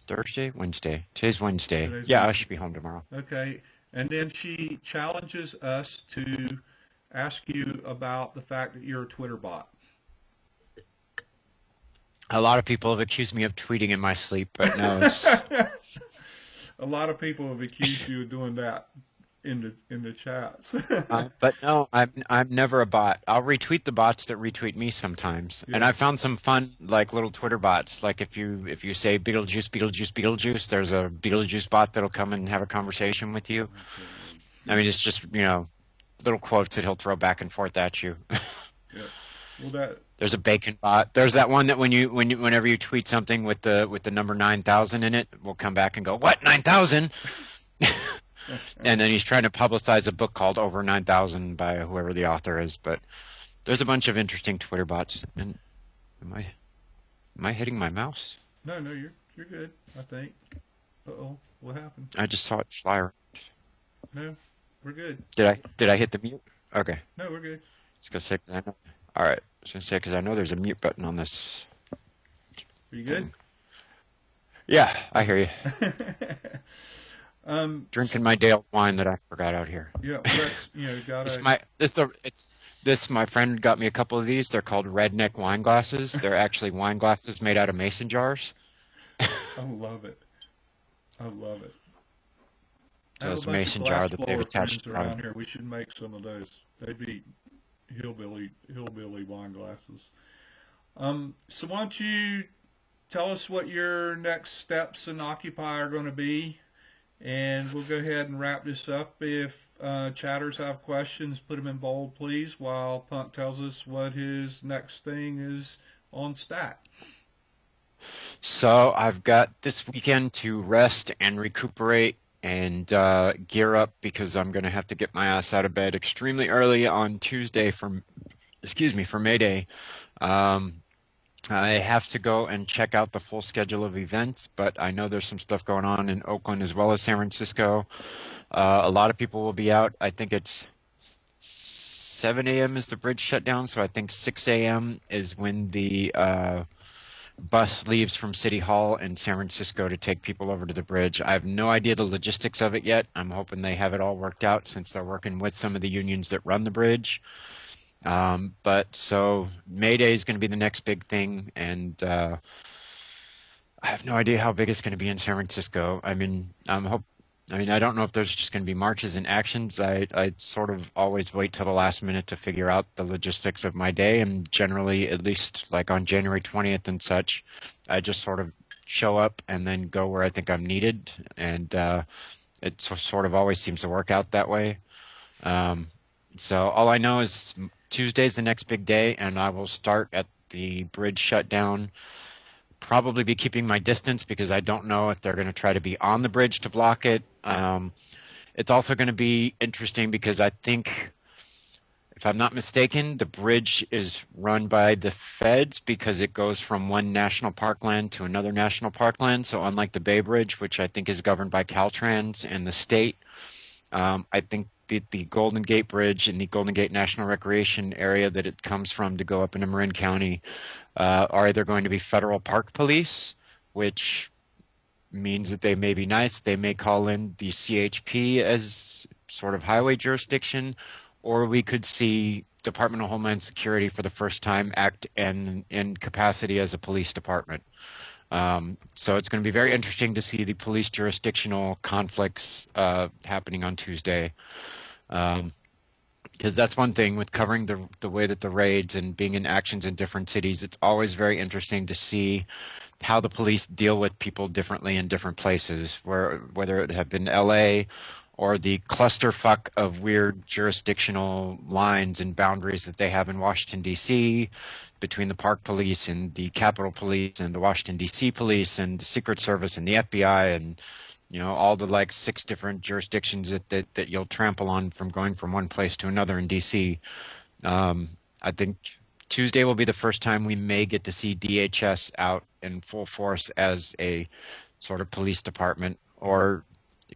Thursday, Wednesday. Today's Wednesday. Today's Yeah, I Wednesday. should be home tomorrow. Okay. And then she challenges us to ask you about the fact that you're a Twitter bot. A lot of people have accused me of tweeting in my sleep, but no, it's A lot of people have accused you of doing that in the chats. but no, I'm never a bot. I'll retweet the bots that retweet me sometimes, and Yeah. I found some fun like little Twitter bots. Like if you say Beetlejuice, Beetlejuice, Beetlejuice, there's a Beetlejuice bot that'll come and have a conversation with you. I mean, it's just, little quotes that he'll throw back and forth at you. Yeah. Well, that. There's a bacon bot. There's that one that whenever you tweet something with the number 9,000 in it, will come back and go, "What, 9,000?" And then he's trying to publicize a book called Over 9,000 by whoever the author is. But there's a bunch of interesting Twitter bots. And am I hitting my mouse? No, no, you're good. I think. Uh-oh, what happened? I just saw it fly around. No, we're good. Did I hit the mute? Okay. No, we're good. Just gonna say 'cause I know. All right. Just gonna say because I know there's a mute button on this Are you good? thing. Yeah, I hear you. um, Drinking my Dale wine that I forgot out here. yeah, well, that's gotta. My friend got me a couple of these. They're called redneck wine glasses. They're actually wine glasses made out of mason jars. I love it. I love it. I So have it's a a bunch of mason glass jar that they've blower attached friends to around here. We should make some of those. They'd be hillbilly wine glasses. So why don't you tell us what your next steps in Occupy are going to be, and we'll go ahead and wrap this up. If chatters have questions, put them in bold, please, while Punk tells us what his next thing is on stat. So I've got this weekend to rest and recuperate and gear up because I'm going to have to get my ass out of bed extremely early on Tuesday for May Day. I have to go and check out the full schedule of events, but I know there's some stuff going on in Oakland as well as San Francisco. A lot of people will be out. I think it's 7 a.m. is the bridge shutdown, so I think 6 a.m. is when the bus leaves from City Hall in San Francisco to take people over to the bridge. I have no idea the logistics of it yet. I'm hoping they have it all worked out since they're working with some of the unions that run the bridge. But so May Day is going to be the next big thing, and I have no idea how big it's going to be in San Francisco. I mean, I don't know if there's just going to be marches and actions. I sort of always wait till the last minute to figure out the logistics of my day, and generally, at least like on January 20th and such, I just sort of show up and then go where I think I'm needed, and it sort of always seems to work out that way. So all I know is Tuesday's the next big day, and I will start at the bridge shutdown. Probably be keeping my distance because I don't know if they're going to try to be on the bridge to block it. It's also going to be interesting because I think, if I'm not mistaken, the bridge is run by the feds because it goes from one national parkland to another national parkland. So unlike the Bay Bridge, which I think is governed by Caltrans and the state, I think the Golden Gate Bridge and the Golden Gate National Recreation area that it comes from to go up into Marin County are either going to be federal park police, which means that they may be nice. They may call in the CHP as sort of highway jurisdiction, or we could see Department of Homeland Security for the first time act in capacity as a police department. So it's going to be very interesting to see the police jurisdictional conflicts happening on Tuesday. Because that's one thing with covering the way that the raids and being in actions in different cities, it's always very interesting to see how the police deal with people differently in different places, whether it have been LA or the clusterfuck of weird jurisdictional lines and boundaries that they have in Washington, D.C., between the Park Police and the Capitol Police and the Washington, D.C. Police and the Secret Service and the FBI and all the like 6 different jurisdictions that you'll trample on from going from one place to another in D.C. I think Tuesday will be the first time we may get to see DHS out in full force as a sort of police department, or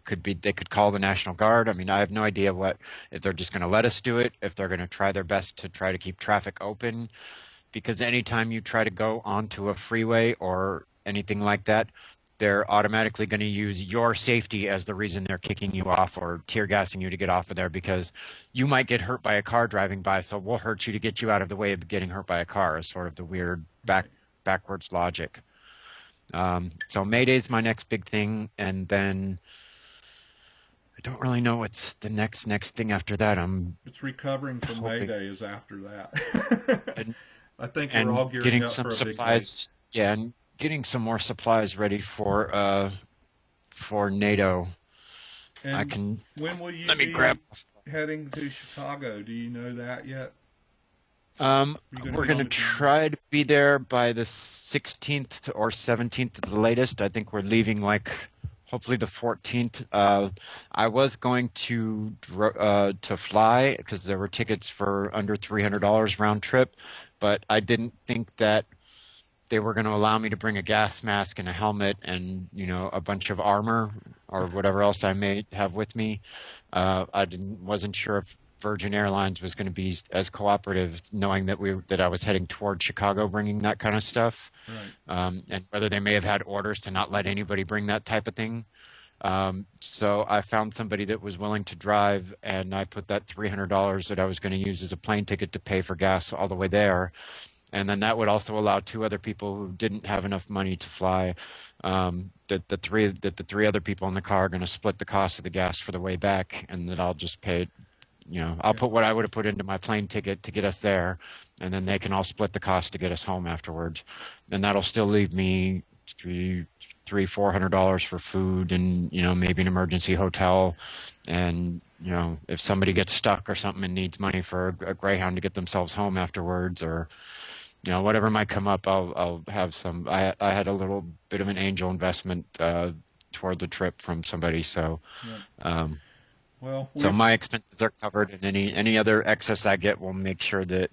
they could call the National Guard. I mean, I have no idea if they're just going to let us do it, if they're going to try their best to try to keep traffic open, because anytime you try to go onto a freeway or anything like that, they're automatically going to use your safety as the reason they're kicking you off or tear gassing you to get off of there, because you might get hurt by a car driving by, so we'll hurt you to get you out of the way of getting hurt by a car, is sort of the weird backwards logic. So May Day is my next big thing, and then I don't really know what's the next thing after that. It's recovering from hoping. May Day is after that. I think we're all gearing getting up some for a supplies. big day. Yeah, and getting some more supplies ready for NATO I And can. when will you Let me grab. be heading to Chicago? Do you know that yet? Are you going to We're be on gonna the ground? try to be there by the 16th or 17th at the latest. I think we're leaving like hopefully the 14th. I was going to fly because there were tickets for under $300 round trip, but I didn't think that they were going to allow me to bring a gas mask and a helmet and a bunch of armor or whatever else I may have with me. Wasn't sure if Virgin Airlines was going to be as cooperative, knowing that I was heading toward Chicago, bringing that kind of stuff, Right. and whether they may have had orders to not let anybody bring that type of thing. So I found somebody that was willing to drive, and I put that $300 that I was going to use as a plane ticket to pay for gas all the way there. And then that would also allow two other people who didn't have enough money to fly. The three other people in the car are going to split the cost of the gas for the way back, and that I'll just pay it. I'll Yeah. put what I would have put into my plane ticket to get us there, and then they can all split the cost to get us home afterwards. And that'll still leave me $400 for food and maybe an emergency hotel. And if somebody gets stuck or something and needs money for a Greyhound to get themselves home afterwards, or whatever might come up, I'll have some. I had a little bit of an angel investment toward the trip from somebody, so Yeah. um, Well, so we're my expenses are covered, and any other excess I get will make sure that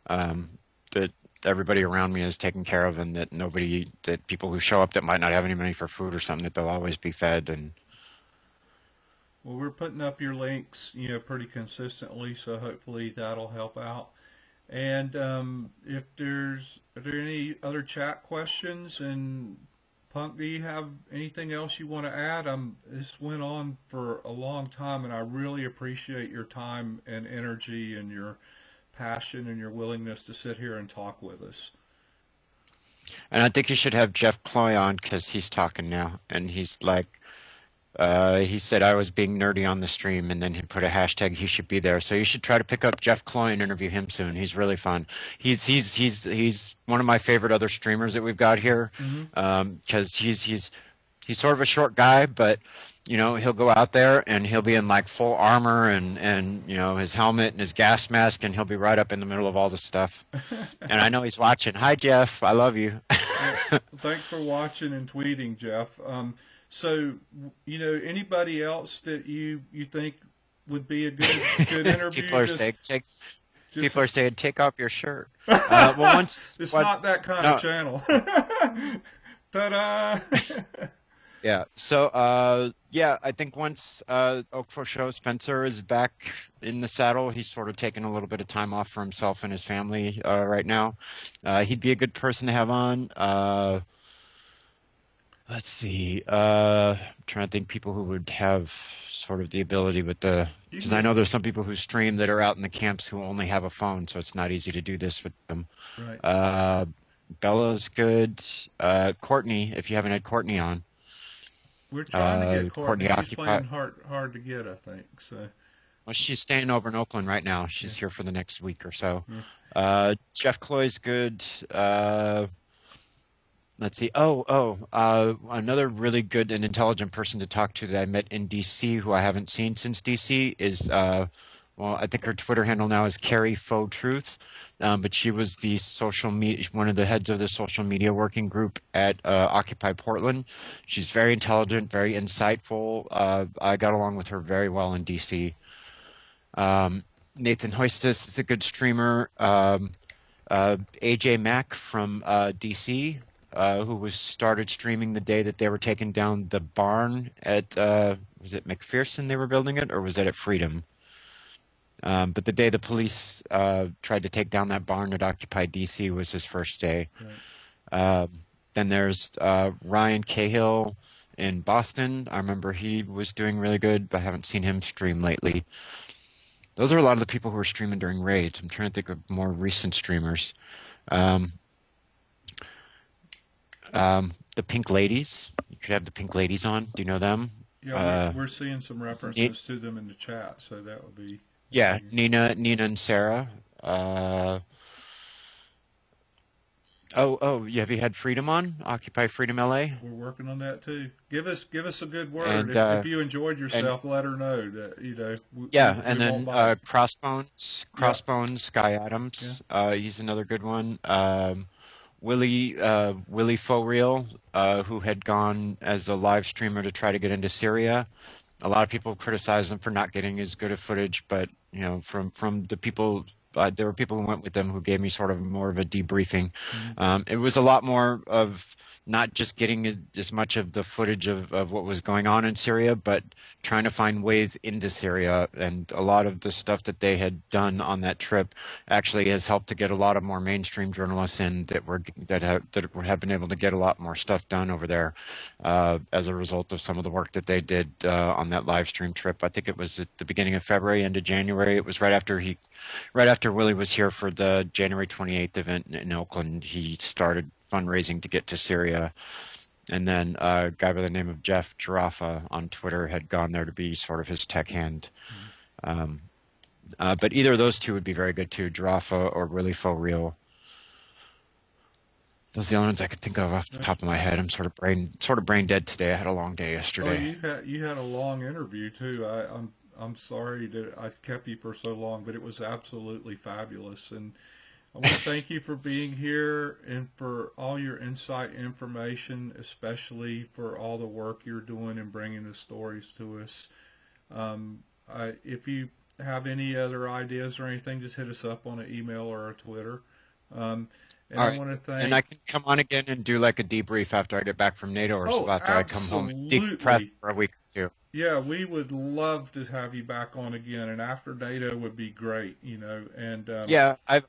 um, that everybody around me is taken care of, and that people who show up that might not have any money for food or something, that they'll always be fed. And we're putting up your links, pretty consistently, so hopefully that'll help out. And if are there any other chat questions? And Punk, do you have anything else you want to add? This went on for a long time, and I really appreciate your time and energy and your passion and your willingness to sit here and talk with us. I think you should have Jeff Cloy on because he's talking now, and he's like. He said I was being nerdy on the stream, and then he put a hashtag. He should be there, so you should try to pick up Jeff Cloy and interview him soon. He's really fun. He's one of my favorite other streamers that we've got here, Mm-hmm. because he's sort of a short guy, but he'll go out there and he'll be in like full armor and his helmet and his gas mask, and he'll be right up in the middle of all the stuff. And I know he's watching. Hi, Jeff. I love you. Well, thanks for watching and tweeting, Jeff. So, anybody else that you think would be a good interview? People are saying take off your shirt. It's not that kind no, of channel. Ta-da! yeah. So yeah, I think once Oak for Show Spencer is back in the saddle, he's sort of taking a little bit of time off for himself and his family right now. He'd be a good person to have on. Let's see. I'm trying to think people who would have sort of the ability with because I know there's some people who stream that are out in the camps who only have a phone, so it's not easy to do this with them. Right. Bella's good. Courtney, if you haven't had Courtney on. We're trying to get Courtney. She's Occupy. playing hard to get, I think. So. Well, she's staying over in Oakland right now. She's here for the next week or so. Yeah. Jeff Cloy's good. Let's see. Another really good and intelligent person to talk to that I met in DC, who I haven't seen since DC, is I think her Twitter handle now is Carrie Faux Truth, but she was the one of the heads of the social media working group at Occupy Portland. She's very intelligent, very insightful. I got along with her very well in DC. Nathan Hoistis is a good streamer. AJ Mack from DC. Who started streaming the day that they were taking down the barn at was it McPherson they were building it, or was that at Freedom? But the day the police tried to take down that barn at Occupy DC was his first day. Right. Then there's Ryan Cahill in Boston. I remember he was doing really good, but I haven't seen him stream lately. Those are a lot of the people who were streaming during raids. I'm trying to think of more recent streamers. The Pink Ladies. You could have the Pink Ladies on. Do you know them? Yeah, we're seeing some references to them in the chat, so that would be. Yeah, Nina and Sarah. Have you had Freedom on? Occupy Freedom LA? We're working on that too. Give us a good word. And If you enjoyed and yourself, let her know that yeah, we and won't then bite. Yep. Crossbones, Sky Yeah. Adams, he's another good one. Willie Faux who had gone as a live streamer to try to get into Syria. A lot of people criticize him for not getting as good of footage, but from the people, there were people who went with them who gave me sort of more of a debriefing. Mhm. It was a lot more of not just getting as much of the footage of what was going on in Syria, but trying to find ways into Syria. And a lot of the stuff that they had done on that trip actually has helped to get a lot of more mainstream journalists in that have been able to get a lot more stuff done over there as a result of some of the work that they did on that live stream trip. I think it was at the beginning of February, into January. It was right after Willie was here for the January 28th event in Oakland. He started fundraising to get to Syria. And then a guy by the name of Jeff Jarafa on Twitter had gone there to be sort of his tech hand. Mhm. Um, but either of those two would be very good too, Jarafa or Willie Faux Real. Those are the only ones I could think of off the Yeah. top of my head. I'm sort of brain dead today. I had a long day Oh, yesterday. you had a long interview too. I'm sorry that I kept you for so long, but it was absolutely fabulous. And I want to thank you for being here and for all your insight information, especially for all the work you're doing and bringing the stories to us. If you have any other ideas or anything, just hit us up on an email or a Twitter. Um, and All I right. want to And I thank, can come on again and do like a debrief after I get back from NATO or so oh, after I come home and decompress absolutely. for a week or two. Yeah, we would love to have you back on again, and after data would be great, and Yeah, I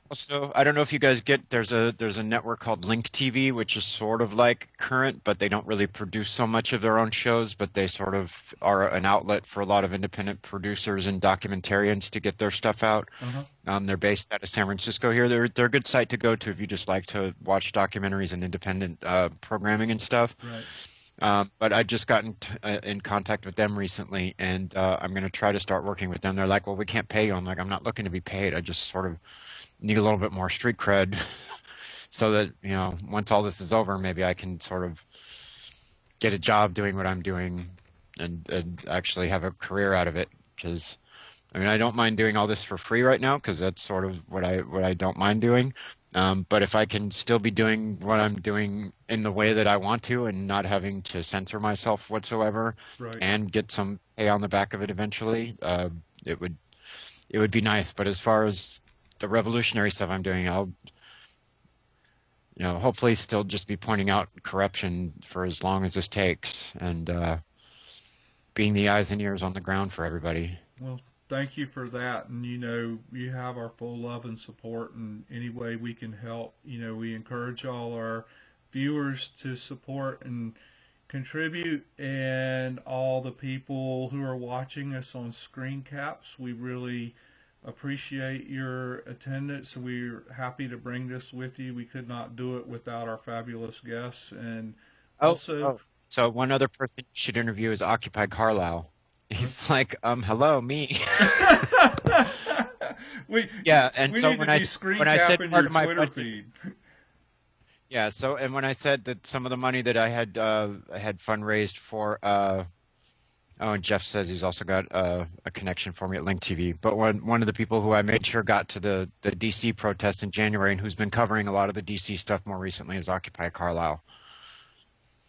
don't know if you guys get there's a network called Link TV, which is sort of like Current, but they don't really produce so much of their own shows, but they sort of are an outlet for a lot of independent producers and documentarians to get their stuff out. uh-huh, They're based out of San Francisco here. They're a good site to go to if you just like to watch documentaries and independent programming and stuff. right. But I just got in contact with them recently, and I'm going to try to start working with them. They're like, well, we can't pay you. I'm like, I'm not looking to be paid. I just sort of need a little bit more street cred so that, once all this is over, maybe I can sort of get a job doing what I'm doing and actually have a career out of it. Because I mean, I don't mind doing all this for free right now because that's sort of what I don't mind doing. But if I can still be doing what I'm doing in the way that I want to and not having to censor myself whatsoever Right. and get some pay on the back of it eventually, it would be nice. But as far as the revolutionary stuff I'm doing, I'll hopefully still just be pointing out corruption for as long as this takes and being the eyes and ears on the ground for everybody. Well, thank you for that, and you have our full love and support in any way we can help. We encourage all our viewers to support and contribute, and all the people who are watching us on screen caps. We really appreciate your attendance. We're happy to bring this with you. We could not do it without our fabulous guests. And Oh, also, oh. So one other person you should interview is Occupy Carlisle. huh? He's like, hello, me. we Yeah, and we so need to be screen when I said capping part your of my Twitter budget, feed. yeah, so and when I said that some of the money that I had fundraised for oh, and Jeff says he's also got a connection for me at Link TV. But one of the people who I made sure got to the DC protest in January and who's been covering a lot of the DC stuff more recently is Occupy Carlisle.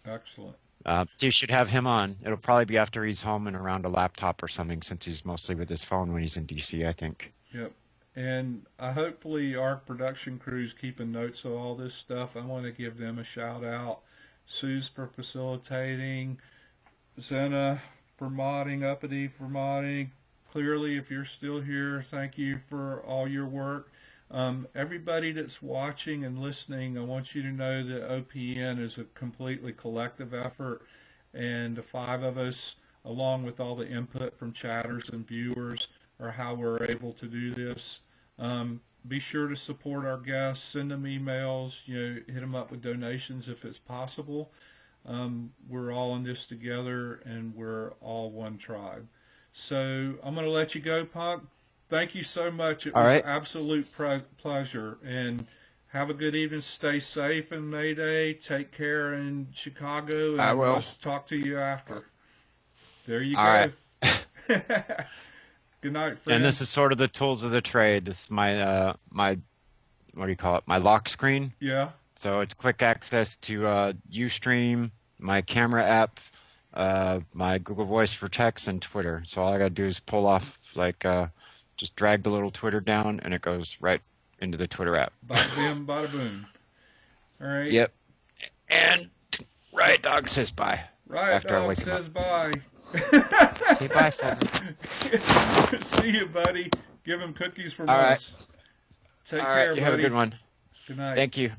Excellent. So you should have him on. It'll probably be after he's home and around a laptop or something, since he's mostly with his phone when he's in DC, I think. Yep. And hopefully our production crew's keeping notes of all this stuff. I want to give them a shout out. Sue's for facilitating, Zena for modding, Uppity for modding. Clearly, if you're still here, thank you for all your work. Everybody that's watching and listening, I want you to know that OPN is a completely collective effort, and the five of us, along with all the input from chatters and viewers, are how we're able to do this. Be sure to support our guests, send them emails, hit them up with donations if it's possible. We're all in this together, and we're all one tribe. So I'm going to let you go, Punk. Thank you so much. It All was an right. absolute pleasure, and Have a good evening. Stay safe in Mayday. Take care in Chicago, and I will. I'll talk to you after. There you All go. right. Good night, friend. And this is sort of the tools of the trade. This is my my what do you call it? My lock screen. Yeah. So it's quick access to Ustream, my camera app, my Google Voice for text, and Twitter. So all I gotta do is pull off just drag the little Twitter down, and it goes right into the Twitter app. Bada bim, bada boom. All right. Yep. And Riot Dog says bye. Riot after I Dog wake him says up. bye. Say bye, Simon. See you, buddy. Give him cookies from All us. right. Take All care, right. You buddy. have a good one. Good night. Thank you.